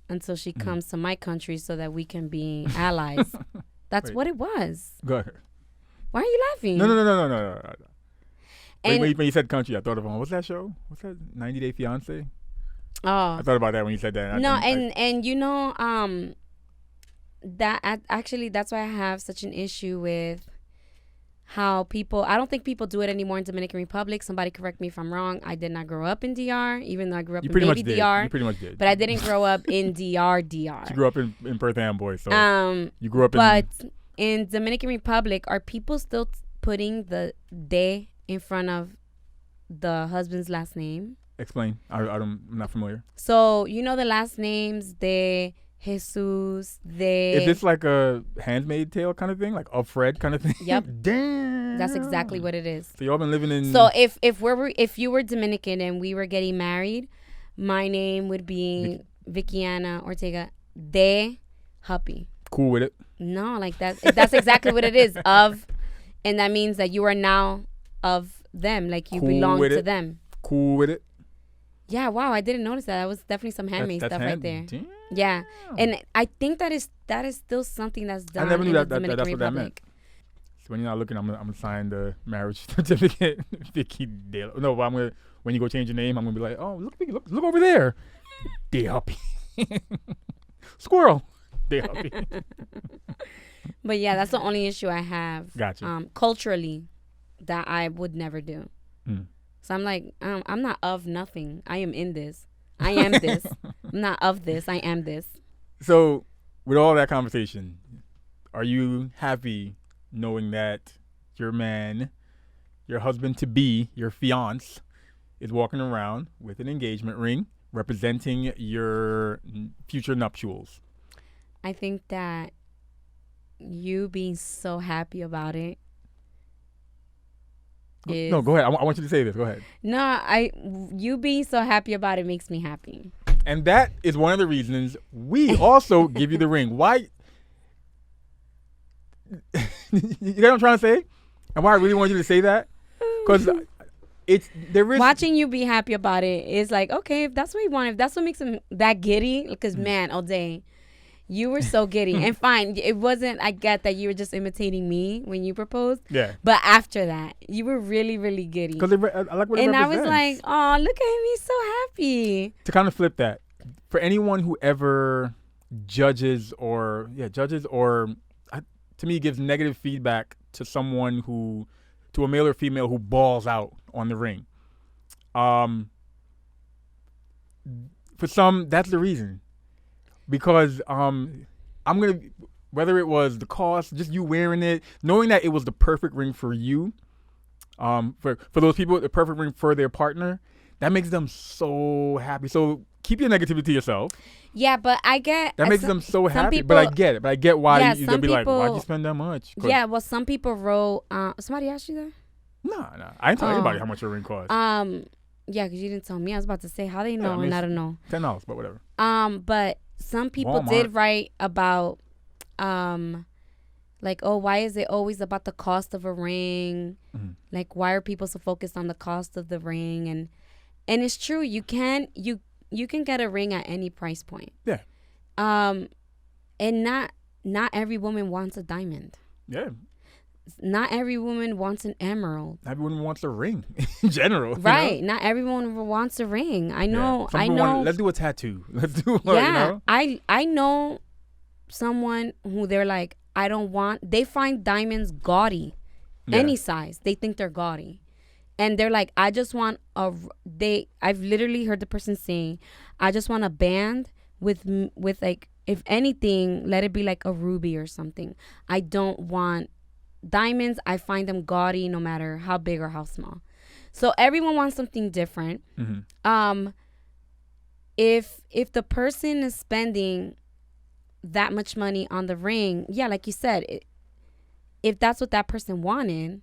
until she comes to my country so that we can be allies. That's
Wait.
what it was.
Go ahead.
Why are you laughing?
No.
And
When you said country, I thought of what's that show? What's that? 90 Day Fiance.
oh
I thought about that when you said that.
no, and you know, actually that's why I have such an issue with how people, I don't think people do it anymore in Dominican Republic. Somebody correct me if I'm wrong. I did not grow up in DR, even though I grew up
You
in
pretty much
baby
did.
DR.
You pretty much did.
But I didn't grow up in DR.
You grew up in Perth Amboy, so you grew up
But in Dominican Republic, are people still putting the de in front of the husband's last name?
Explain. I'm not familiar.
So you know the last names, de Jesus, de.
Is this like a Handmaid's Tale kind of thing, like of Fred kind of thing?
Yep.
Damn.
That's exactly what it is.
So y'all been living in.
So if you were Dominican and we were getting married, my name would be Vickiana Ortega de Huppy.
Cool with it.
No, like that. That's exactly what it is. Of, and that means that you are now of them. Like you
Cool
belong
with
to
it.
them.
Cool with it.
Yeah. Wow. I didn't notice that. That was definitely some handmade
That's
stuff right there.
Damn.
Yeah. And I think that is still something that's done
I never knew
in
that
the Dominican
that's what that meant.
Republic.
So when you're not looking, I'm gonna sign the marriage certificate. Vicky Dale. No, but when you go change your name, I'm gonna be like, oh, look, Vicky, look over there. De Huppy. Squirrel. De Huppy.
But yeah, that's the only issue I have.
Gotcha.
Culturally, that I would never do.
Mm.
So I'm like, I'm not of nothing. I am in this. I am this. I'm not of this. I am this.
So with all that conversation, are you happy knowing that your man, your husband to be, your fiance, is walking around with an engagement ring representing your future nuptials?
I think that you being so happy about it is...
No, go ahead. I want you to say this. Go ahead.
No, you being so happy about it makes me happy.
And that is one of the reasons we also give you the ring. Why? You get what I'm trying to say? And why I really want you to say that? Because there is...
Watching you be happy about it is like, okay, if that's what you want, if that's what makes him that giddy, because man, Ode, you were so giddy. And fine, it wasn't, I get that you were just imitating me when you proposed.
Yeah.
But after that, you were really, really giddy.
Because I like what it
and I
represents.
was like, oh, look at him, he's so happy.
To kind of flip that, for anyone who ever judges or to me gives negative feedback to someone to a male or female who balls out on the ring, for some that's the reason, because I'm gonna, whether it was the cost, just you wearing it, knowing that it was the perfect ring for you, for those people, the perfect ring for their partner, that makes them so happy. So keep your negativity to yourself.
Yeah, but I get...
That makes them so happy.
people,
but I get it. But I get why they'll be like,
people,
why'd you spend that much?
Yeah, well, some people wrote... somebody asked you that?
No. I ain't telling anybody how much your ring costs.
Yeah, because you didn't tell me. I was about to say how they know,
I mean,
and I don't know.
$10, but whatever.
But some people
Walmart.
did write about, like, oh, why is it always about the cost of a ring?
Mm-hmm.
Like, why are people so focused on the cost of the ring? And it's true. You can get a ring at any price point.
Yeah.
And not every woman wants a diamond.
Yeah.
Not every woman wants an emerald.
Everyone wants a ring in general.
Right.
You know?
Not everyone wants a ring. I know.
Yeah.
I know.
Let's do a tattoo. Let's do.
Yeah.
You know?
I know someone who they're like, I don't want. They find diamonds gaudy, any size. They think they're gaudy, and they're like, I just want a. I've literally heard the person saying, I just want a band with like, if anything, let it be like a ruby or something. I don't want diamonds. I find them gaudy no matter how big or how small. So everyone wants something different.
Mm-hmm.
If the person is spending that much money on the ring, yeah, like you said, if that's what that person wanted,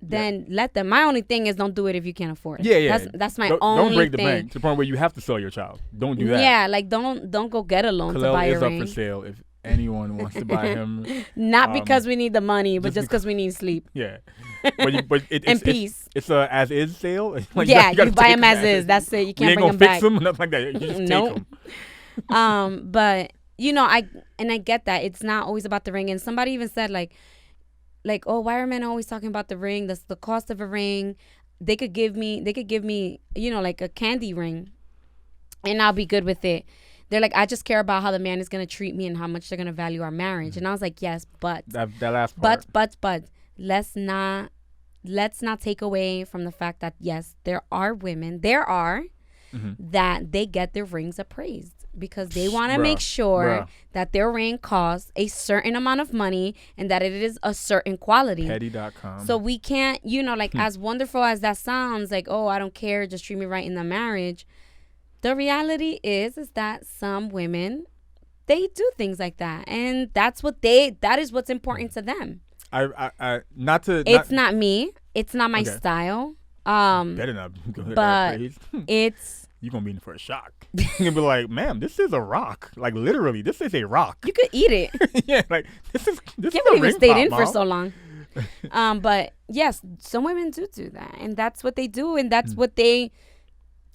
then let them. My only thing is, don't do it if you can't afford it.
Yeah.
That's my
only
only
Don't break the
thing.
bank to the point where you have to sell your child. Don't do that.
Yeah, like don't go get a loan to
Kalel
buy a
is
ring.
up for sale if anyone wants to buy him.
Not because we need the money, but just because we need sleep.
Yeah. But
and peace.
It's a as is sale. Like,
yeah,
you
you buy them as is. That's it. You can't bring them back.
We ain't gonna fix them, nothing like that. You just
Nope.
take them.
But you know, I get that it's not always about the ring. And somebody even said like, oh, why are men always talking about the ring? That's the cost of a ring. They could give me, you know, like a candy ring, and I'll be good with it. They're like, I just care about how the man is gonna treat me and how much they're gonna value our marriage. And I was like, yes, but
that last part.
But let's not take away from the fact that yes, there are women, that they get their rings appraised because they want to make sure that their ring costs a certain amount of money and that it is a certain quality.
Petty.com.
So we can't, you know, like as wonderful as that sounds, like, oh, I don't care, just treat me right in the marriage. The reality is that some women, they do things like that, and that is what's important to them. It's not me. It's not my style.
Better not go ahead.
But it's
you're gonna be in for a shock. You're gonna be like, ma'am, this is a rock. Like literally, this is a rock.
You could eat it.
Yeah, like this is.
Can't believe you stayed in for so long. But yes, some women do that, and that's what they do, and that's what they.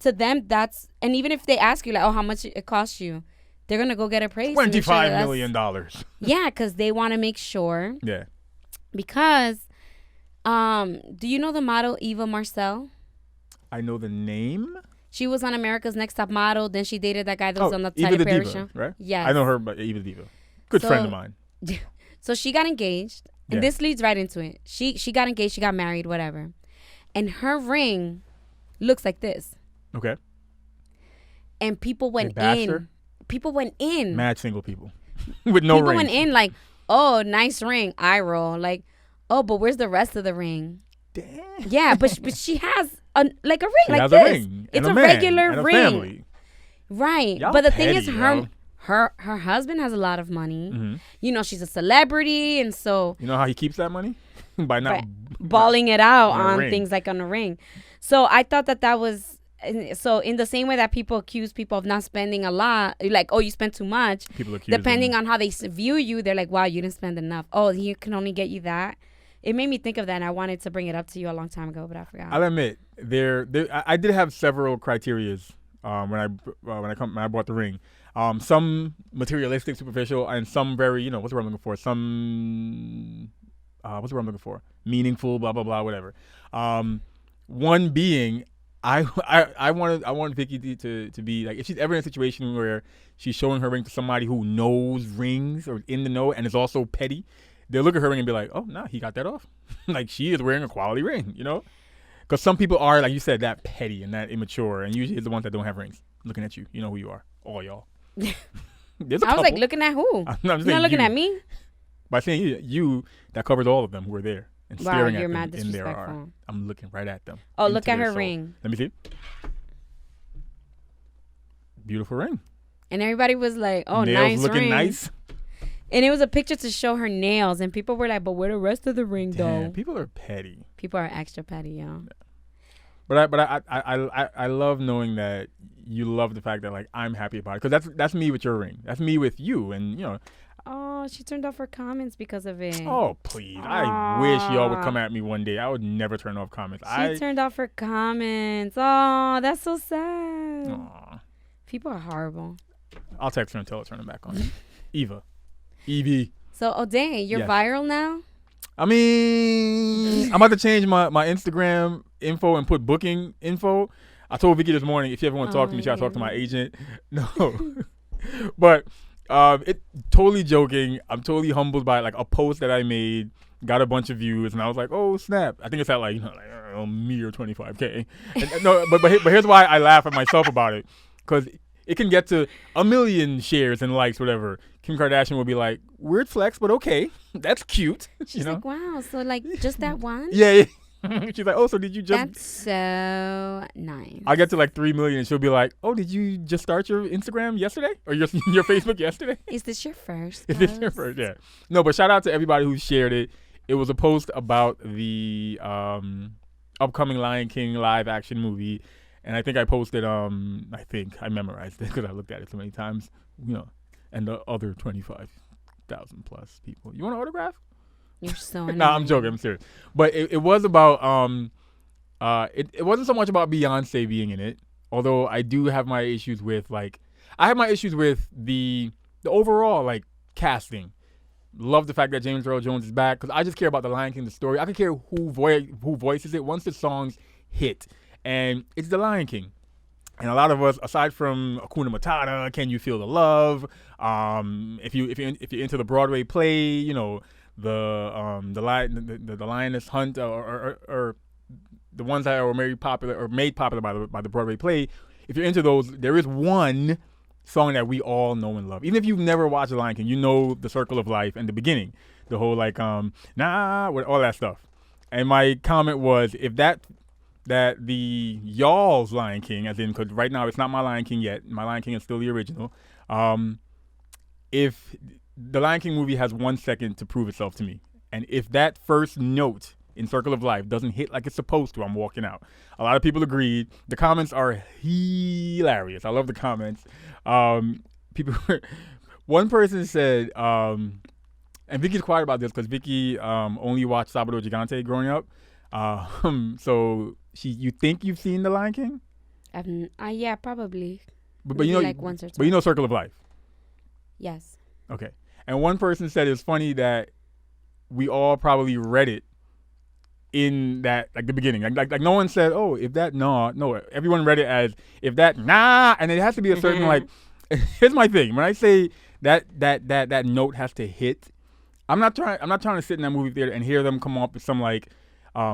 To them, that's, and even if they ask you like, oh, how much it costs you, they're gonna go get appraised.
$25 million.
Yeah, because they want to make sure.
Yeah.
Because, do you know the model Eva Marcel?
I know the name.
She was on America's Next Top Model. Then she dated that guy that was on the
Eva
Tyler Perry
Diva,
show.
Right?
Yeah.
I know her, but Eva the Diva. Good friend of mine.
So she got engaged, and this leads right into it. She got engaged, she got married, whatever, and her ring looks like this.
Okay.
And people went in.
Her?
People went in.
Mad single people with no ring.
People went in like, oh, nice ring. Eye roll. Like, oh, but where's the rest of the ring?
Damn.
Yeah, but she has a ring
she
like
has
this.
A ring
it's
a
regular
and a
ring.
Family.
Right.
Y'all
but the
petty,
thing is, her husband has a lot of money.
Mm-hmm.
You know, she's a celebrity, and so
you know how he keeps that money? By not
balling it out on
ring.
things like on a ring. So I thought that was. So in the same way that people accuse people of not spending a lot, like, oh, you spent too much.
People accuse
depending
them.
on how they view you, they're like, wow, you didn't spend enough. Oh, he can only get you that. It made me think of that, and I wanted to bring it up to you a long time ago, but I forgot.
I'll admit, I did have several criterias when I bought the ring. Some materialistic, superficial, and some very, what's the word I'm looking for? Some what's the word I'm looking for? Meaningful, blah blah blah, whatever. One being, I want Vicky to be like, if she's ever in a situation where she's showing her ring to somebody who knows rings or in the know and is also petty, they'll look at her ring and be like, oh, nah, he got that off. Like, she is wearing a quality ring, Because some people are, like you said, that petty and that immature, and usually it's the ones that don't have rings. Looking at you. You know who you are. All y'all. There's a
I was
couple.
like, looking at who? You're not looking at me?
By saying you, that covers all of them who are there. And staring
you're
at
mad
them in their
disrespectful.
are. I'm looking right at them.
Oh, look at her ring.
Let me see. Beautiful ring.
And everybody was like, oh,
nails
nice
looking
ring.
nice.
And it was a picture to show her nails. And people were like, but where the rest of the ring, though?
People are petty.
People are extra petty, y'all.
I love knowing that you love the fact that like I'm happy about it because that's me with your ring. That's me with you, and you know.
Oh, she turned off her comments because of it.
Oh please! I wish y'all would come at me one day. I would never turn off comments.
She turned off her comments. Oh, that's so sad.
Aw.
People are horrible.
I'll text her and tell her to turn them back on. Evie.
So Ode, you're
Yes.
viral now.
I mean, I'm about to change my Instagram info and put booking info. I told Vicky this morning if you ever want to talk to me, she got to talk to my agent. No, but it totally joking. I'm totally humbled by like a post that I made, got a bunch of views, and I was like, oh snap! I think it's at like a mere 25K. And, no, but here's why I laugh at myself about it, because it can get to 1 million shares and likes, whatever. Kim Kardashian will be like, weird flex, but okay, that's cute.
She's like, wow, so like just that one?
Yeah. She's like, oh, so did you just?
That's so nice.
I get to like 3 million, and she'll be like, oh, did you just start your Instagram yesterday or your Facebook yesterday?
Is this your first?
Is this your first? Yeah. No, but shout out to everybody who shared it. It was a post about the upcoming Lion King live action movie, and I think I posted. I think I memorized it because I looked at it so many times. You know, and the other 25,000 plus people. You want an autograph?
You're so annoying.
Nah, I'm joking. I'm serious. But it was about it wasn't so much about Beyonce being in it, although I do have my issues with the overall like casting. Love the fact that James Earl Jones is back because I just care about the Lion King, the story. I could care who voices it once the songs hit, and it's the Lion King. And a lot of us, aside from Hakuna Matata, Can You Feel the Love? If you're into the Broadway play, you know, the Lioness Hunt or the ones that are made popular by the Broadway play. If you're into those, there is one song that we all know and love. Even if you've never watched The Lion King, you know the Circle of Life and the beginning, the whole like with all that stuff. And my comment was that the y'all's Lion King, as in, because right now it's not my Lion King yet. My Lion King is still the original. If the Lion King movie has 1 second to prove itself to me, and if that first note in Circle of Life doesn't hit like it's supposed to, I'm walking out. A lot of people agreed. The comments are hilarious. I love the comments. One person said, and Vicky's quiet about this because Vicky only watched Salvador Gigante growing up. So you think you've seen The Lion King?
Yeah, probably.
But you know,
like once or twice.
But you know Circle of Life.
Yes.
Okay. And one person said it's funny that we all probably read it in that, like the beginning. Like no one said, oh, if that, no. Everyone read it as, if that, nah. And it has to be a certain, like, here's my thing. When I say that note has to hit, I'm not trying to sit in that movie theater and hear them come up with some, like,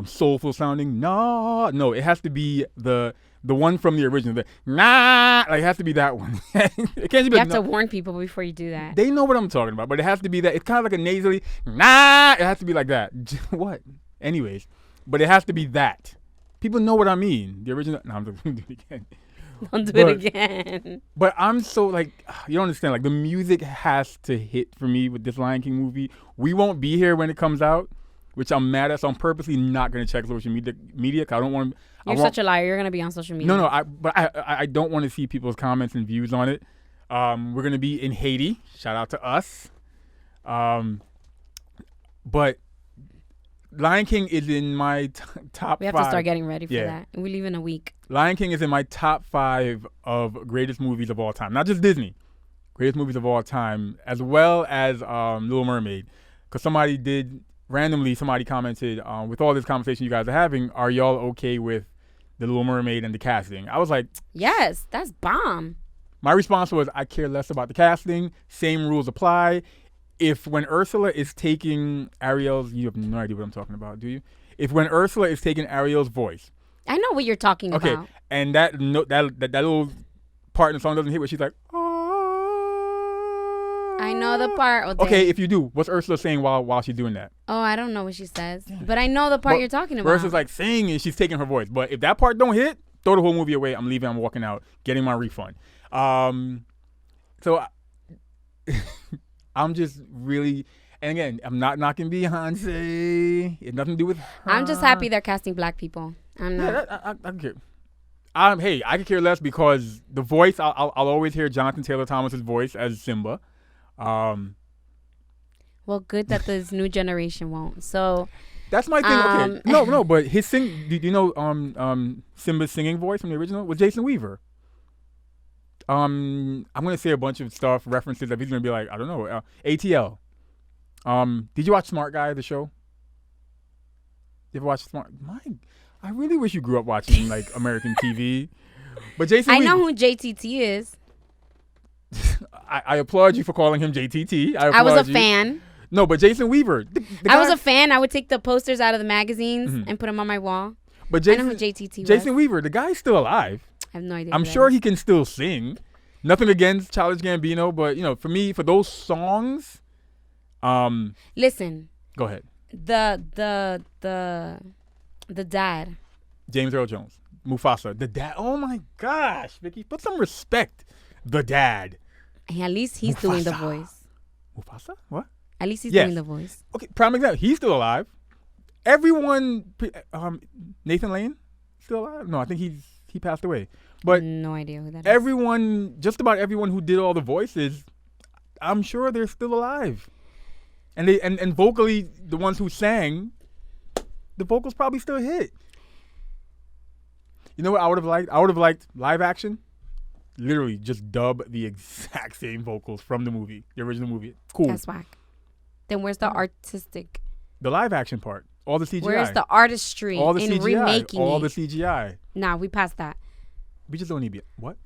soulful sounding, no. It has to be the one from the original. Like, it has to be that one. It can't be.
You have to warn people before you do that.
They know what I'm talking about, but it has to be that. It's kind of like a nasally, It has to be like that. What? Anyways, but it has to be that. People know what I mean. The original. No, I'm just gonna do it again.
Don't do it again.
But I'm so like, you don't understand. Like the music has to hit for me with this Lion King movie. We won't be here when it comes out, which I'm mad at. So I'm purposely not gonna check social media because I don't want.
You're such a liar. You're gonna be on social media.
No. I don't want to see people's comments and views on it. We're gonna be in Haiti. Shout out to us. But Lion King is in my top 5.
We have to start getting ready for that. And we leave in a week.
Lion King is in my top 5 of greatest movies of all time. Not just Disney. Greatest movies of all time. As well as Little Mermaid. Because somebody commented, with all this conversation you guys are having, are y'all okay with The Little Mermaid and the casting? I was like,
yes, that's bomb.
My response was, I care less about the casting. Same rules apply. If when Ursula is taking Ariel's, you have no idea what I'm talking about, do you? If when Ursula is taking Ariel's voice,
I know what you're talking about.
Okay, and that little part in the song doesn't hit where she's like, oh.
I know the part.
Okay, if you do, what's Ursula saying while she's doing that?
Oh, I don't know what she says, but I know the part you're talking about.
Ursula's like singing and she's taking her voice, but if that part don't hit, throw the whole movie away. I'm leaving. I'm walking out, getting my refund. So. I'm just really, and again, I'm not knocking Beyonce. It has nothing to do with her.
I'm just happy they're casting black people. I'm not.
Yeah, I care. Hey, I could care less because the voice. I'll always hear Jonathan Taylor Thomas's voice as Simba.
Well, good that this new generation won't. So
That's my thing. Okay, no, but his sing. Do you know Simba's singing voice from the original was Jason Weaver. I'm gonna say a bunch of stuff references that he's gonna be like, I don't know, ATL. Did you watch Smart Guy, the show? You ever watch Smart? I really wish you grew up watching like American TV. But Jason,
I know who JTT is.
I applaud you for calling him JTT.
I was a fan.
No, but Jason Weaver. The
I was a fan. I would take the posters out of the magazines and put them on my wall.
But
I know who JTT was.
Jason Weaver, the guy's still alive.
I have no idea.
I'm sure he can still sing. Nothing against Childish Gambino, but for me, for those songs,
listen.
Go ahead.
The dad.
James Earl Jones, Mufasa, the dad. Oh my gosh, Vicky, put some respect. The dad.
Hey, at least he's
Mufasa.
doing the voice.
Mufasa? What?
At least he's doing the voice.
Okay, prime example. He's still alive. Everyone, Nathan Lane, still alive? No, I think he passed away. But
no idea who that is.
Everyone, just about everyone who did all the voices, I'm sure they're still alive. And they and vocally, the ones who sang, the vocals probably still hit. You know what I would have liked? I would have liked live action. Literally, just dub the exact same vocals from the movie, the original movie. Cool.
That's whack. Then where's the artistic?
The live action part, all the CGI.
Where's the artistry
all the
in
CGI,
remaking
all
it?
the CGI.
Nah, we passed that.
We just don't need to be what?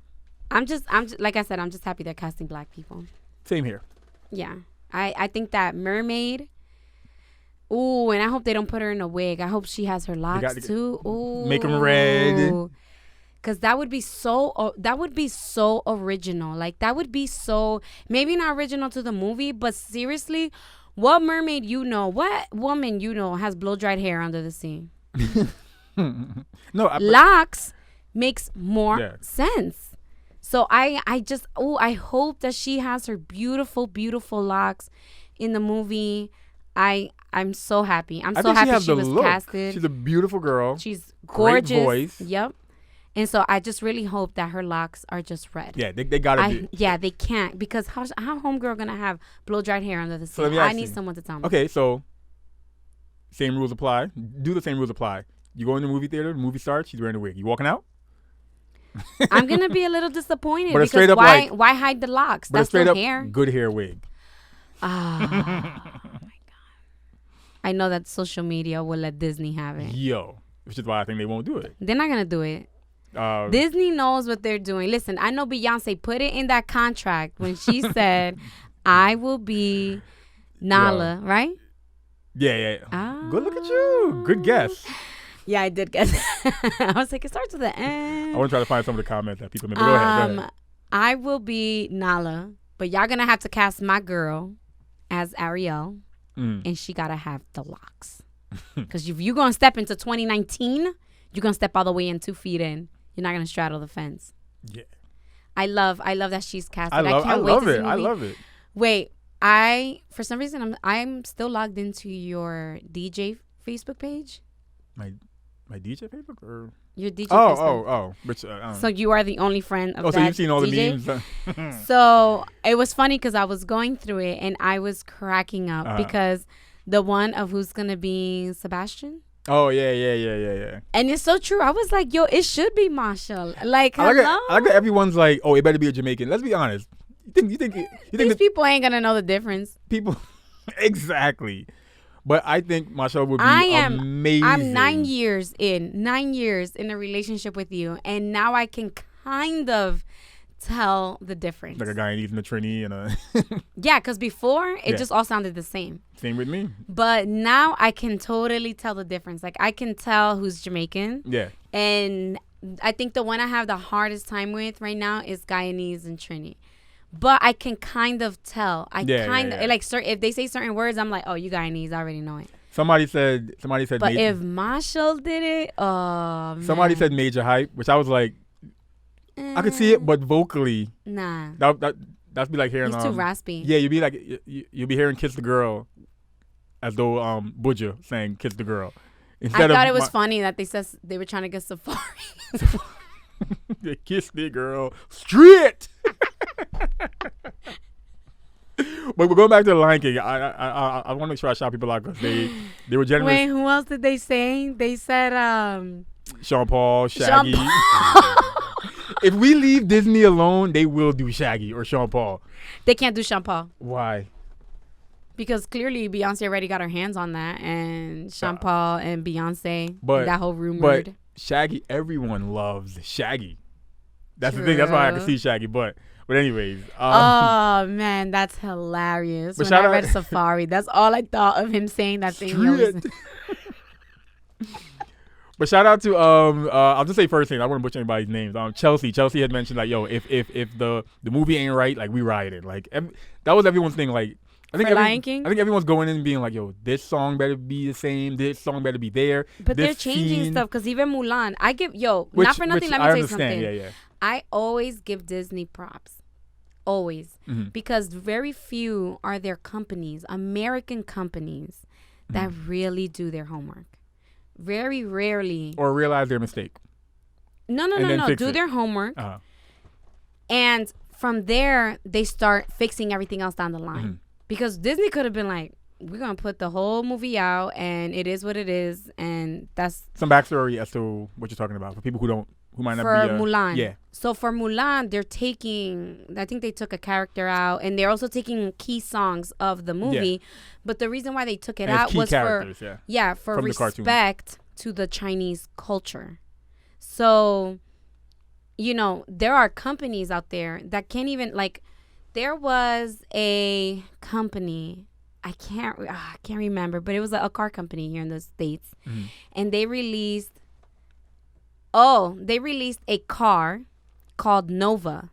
I'm just like I said, I'm just happy they're casting black people.
Same here.
Yeah, I think that mermaid. Ooh, and I hope they don't put her in a wig. I hope she has her locks too. Ooh,
make them red.
Cause that would be so original. Like that would be so maybe not original to the movie, but seriously, what mermaid what woman has blow dried hair under the sea?
No,
locks makes more sense. So I hope that she has her beautiful, beautiful locks in the movie. I'm so happy. I'm so happy she was casted.
She's a beautiful girl.
She's gorgeous.
Great voice.
Yep. And so I just really hope that her locks are just red.
Yeah, they gotta be.
Yeah, they can't because how homegirl gonna have blow dried hair under the sea? So I need someone to tell me.
Okay, so same rules apply. Do the same rules apply. You go in the movie theater, the movie starts, she's wearing a wig. You walking out?
I'm gonna be a little disappointed
but
because why hide the locks?
That's still hair. Good hair wig.
Oh my god! I know that social media will let Disney have it.
Yo, which is why I think they won't do it.
They're not gonna do it. Disney knows what they're doing. Listen, I know Beyonce put it in that contract when she said, "I will be Nala," right?
Yeah. Good look at you. Good guess.
Yeah, I did guess. I was like, it starts with the N.
I want to try to find some of the comments that people made. Go ahead.
I will be Nala, but y'all gonna have to cast my girl as Ariel, and she gotta have the locks. Because if you're gonna step into 2019, you're gonna step all the way in 2 feet in. You're not gonna straddle the fence. Yeah. I love that she's casted. I love it. Wait, for some reason I'm still logged into your DJ Facebook page.
My DJ Facebook or
your DJ Facebook?
Oh. Which,
so you are the only friend of that.
So you've seen all
DJ?
The memes.
So it was funny because I was going through it and I was cracking up because the one of who's gonna be Sebastian.
Oh yeah.
And it's so true. I was like, yo, it should be Marshall. Like, hello?
I like that everyone's like, oh, it better be a Jamaican. Let's be honest. You think
these people ain't gonna know the difference.
People, exactly. But I think Marshall would be amazing.
I'm 9 years in a relationship with you, and now I can kind of tell the difference.
Like a Guyanese and a Trini and a...
Yeah, because before, it just all sounded the same.
Same with me.
But now I can totally tell the difference. Like, I can tell who's Jamaican. Yeah. And I think the one I have the hardest time with right now is Guyanese and Trini. But I can kind of tell. Like, if they say certain words, I'm like, oh, you Guyanese, I already know it.
Somebody said.
But if Marshall did it, oh, man.
Somebody said Major Hype, which I was like, I could see it, but vocally,
nah.
That'd be like hearing.
He's too raspy.
Yeah, you'd be like, you'd be hearing "Kiss the Girl," as though Buja saying "Kiss the Girl."
I thought it was funny that they said they were trying to get Safari.
They kissed me, girl. Straight. But we're going back to the Lion King. I want to make sure I shout people out because they were generous.
Wait, who else did they say? They said
Sean Paul, Shaggy. If we leave Disney alone, they will do Shaggy or Sean Paul.
They can't do Sean Paul.
Why?
Because clearly Beyonce already got her hands on that, and Sean Paul and Beyonce, that whole rumored.
But Shaggy, everyone loves Shaggy. That's the thing. That's why I can see Shaggy. But anyways.
Oh, man, that's hilarious. When I read Safari, that's all I thought of him saying that thing.
But shout out to I'll just say first thing. I wouldn't butcher anybody's names. Chelsea had mentioned like, yo, if the movie ain't right, like we rioted. Like that was everyone's thing. Like I think
Lion King?
I think everyone's going in and being like, yo, this song better be the same. This song better be there.
But they're changing stuff because even Mulan, not for nothing. Let me tell you something.
Yeah.
I always give Disney props. Always. Mm-hmm. Because very few are there companies, American companies, that really do their homework. Very rarely.
Or realize their mistake.
No. Do their homework. Uh-huh. And from there, they start fixing everything else down the line. Mm-hmm. Because Disney could have been like, we're going to put the whole movie out and it is what it is. And that's...
Some backstory as to what you're talking about for people who might not be...
For Mulan.
Yeah.
So for Mulan, they're taking... I think they took a character out. And they're also taking key songs of the movie. Yeah. But the reason why they took it out was for respect to the Chinese culture. So, there are companies out there that can't even... Like, there was a company... I can't remember, but it was a car company here in the States. Mm-hmm. And they released a car called Nova.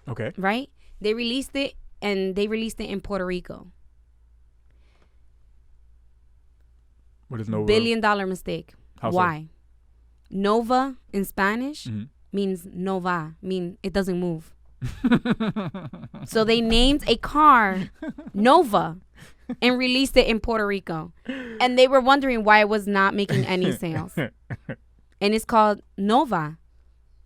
Okay.
Right? They released it in Puerto Rico.
What is Nova?
$1 billion mistake.
How
Why?
So?
Nova in Spanish means nova, it doesn't move. So they named a car Nova and released it in Puerto Rico. And they were wondering why it was not making any sales. And it's called Nova.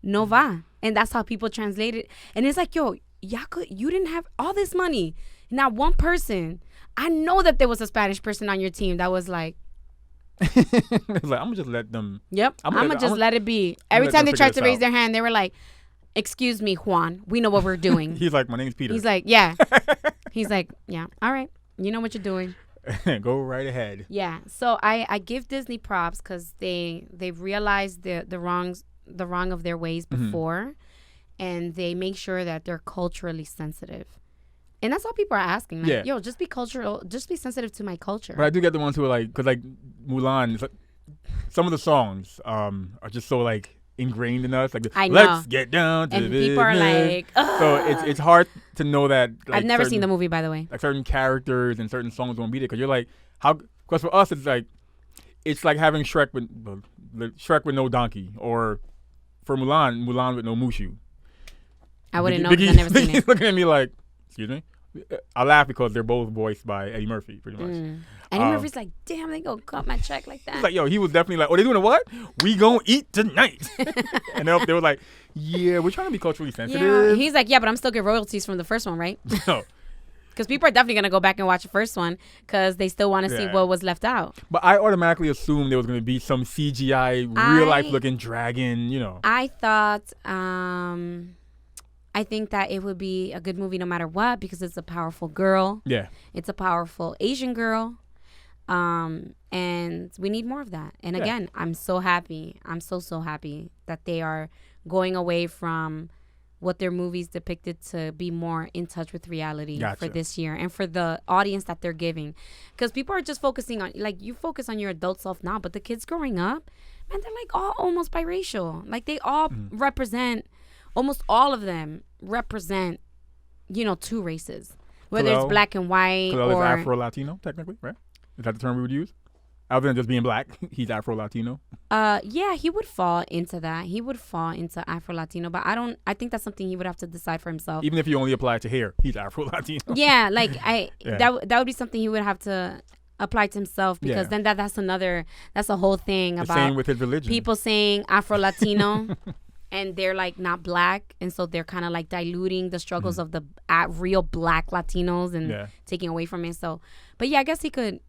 And that's how people translate it. And it's like, yo, you didn't have all this money. Not one person. I know that there was a Spanish person on your team that was like,
it's like, I'm going to just let them.
Yep. I'm going to just let it be. Every time they tried to raise their hand, they were like, excuse me, Juan. We know what we're doing.
He's like, my name's Peter.
He's like, yeah. He's like, yeah. All right. You know what you're doing.
Go right ahead.
Yeah. So I give Disney props because they've realized the wrong of their ways before, and they make sure that they're culturally sensitive. And that's all people are asking. Like, yo, just be cultural. Just be sensitive to my culture.
But I do get the ones who are like, because like Mulan, like, some of the songs are just so like ingrained in us. Like, let's get down to
and people are like, ugh.
So it's hard to know that. Like,
I've never seen the movie, by the way.
Like certain characters and certain songs won't be there because you're like, how? Because for us, it's like having Shrek with no donkey, or for Mulan with no Mushu.
I wouldn't know because I've never seen it.
He's looking at me like, excuse me. I laugh because they're both voiced by Eddie Murphy, pretty much.
Eddie Murphy's like, damn, they gonna cut my check like that.
He's like, yo, he was definitely like, oh, they doing a what? We gonna eat tonight. And they were like, yeah, we're trying to be culturally sensitive.
Yeah. He's like, yeah, but I'm still get royalties from the first one, right? No. Because people are definitely gonna go back and watch the first one because they still want to see what was left out.
But I automatically assumed there was gonna be some CGI, real life looking dragon,
I thought, I think that it would be a good movie no matter what because it's a powerful girl.
Yeah.
It's a powerful Asian girl. And we need more of that. And again, I'm so happy. I'm so happy that they are going away from what their movies depicted to be more in touch with reality for this year and for the audience that they're giving. Because people are just focusing on, like, you focus on your adult self now, but the kids growing up, man, they're like all almost biracial. Like they all represent... Almost all of them represent, two races. Whether it's black and white or...
is Afro-Latino, technically, right? Is that the term we would use? Other than just being black, he's Afro-Latino?
Yeah, he would fall into that. He would fall into Afro-Latino, but I think that's something he would have to decide for himself.
Even if you only apply it to hair, he's Afro-Latino.
Yeah, like that would be something he would have to apply to himself, because then that's a whole thing
the
about
same with his religion.
people saying Afro-Latino and they're like not black, and so they're kind of like diluting the struggles of the real black Latinos and taking away from it. So, but yeah, I guess he could.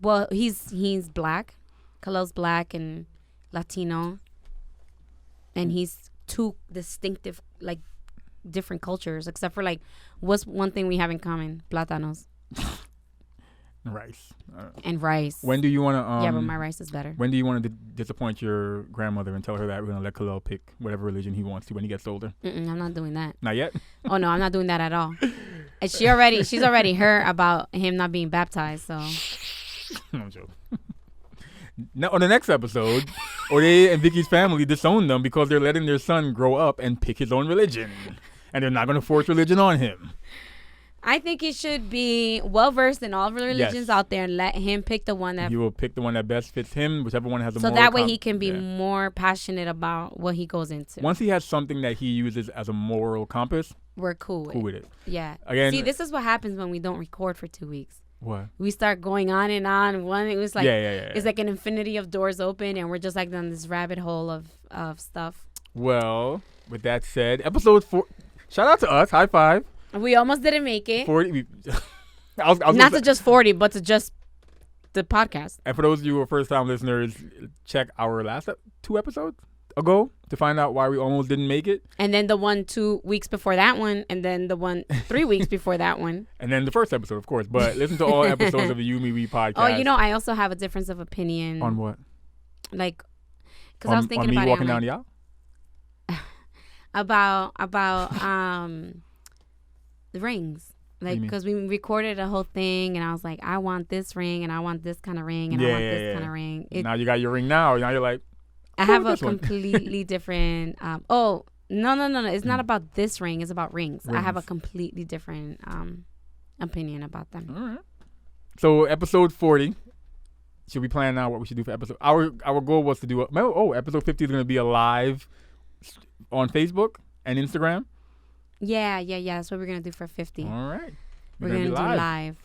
Well, he's black, Khalil's black and Latino, and he's two distinctive, like, different cultures, except for like, what's one thing we have in common? Plátanos.
Rice.
And rice.
When do you want to?
Yeah, but my rice is better.
When do you want to disappoint your grandmother and tell her that we're gonna let Khalil pick whatever religion he wants to when he gets older?
I'm not doing that.
Not yet.
Oh no, I'm not doing that at all. And she's already heard about him not being baptized. So.
I'm joking. Now, on the next episode, Ode and Vicky's family disown them because they're letting their son grow up and pick his own religion, and they're not going to force religion on him.
I think he should be well versed in all religions out there and let him pick the one that
he will pick the one that best fits him, whichever one has the
so that way he can be more passionate about what he goes into.
Once he has something that he uses as a moral compass,
we're cool with it. Yeah.
Again,
see, this is what happens when we don't record for 2 weeks.
What?
We start going on and on. It was like it's
yeah.
like an infinity of doors open, and we're just like down this rabbit hole of stuff.
Well, with that said, episode 4. Shout out to us. High five.
We almost didn't make it.
40.
I was not to just 40, but to just the podcast.
And for those of you who are first-time listeners, check our last 2 episodes ago to find out why we almost didn't make it.
And then the one 2 weeks before that one, and then the one 3 weeks before that one.
And then the first episode, of course. But listen to all episodes of the You, Me, We podcast.
Oh, I also have a difference of opinion.
On what?
Like, because I was thinking
on me
about
walking down the aisle?
about the rings. Like, because we recorded a whole thing, and I was like, I want this ring, and I want this kind of ring, and I want this kind of ring.
Now you got your ring now. Now you're like,
I have a completely different. No. It's not about this ring. It's about rings. I have a completely different opinion about them.
All right. So episode 40. Should we plan now what we should do for episode? Our goal was to do episode 50 is going to be a live on Facebook and Instagram.
Yeah. That's what we're going to do for 50.
All right.
We're going to do live.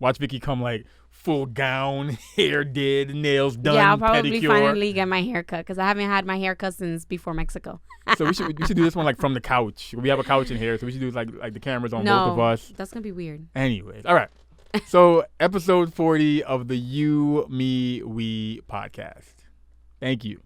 Watch Vicky come like full gown, hair did, nails done,
yeah, I'll probably
pedicure.
Finally get my hair cut because I haven't had my hair cut since before Mexico.
So we should do this one like from the couch. We have a couch in here, so we should do like the cameras on both of us.
That's gonna be weird.
Anyways, all right. So episode 40 of the You, Me, We podcast. Thank you.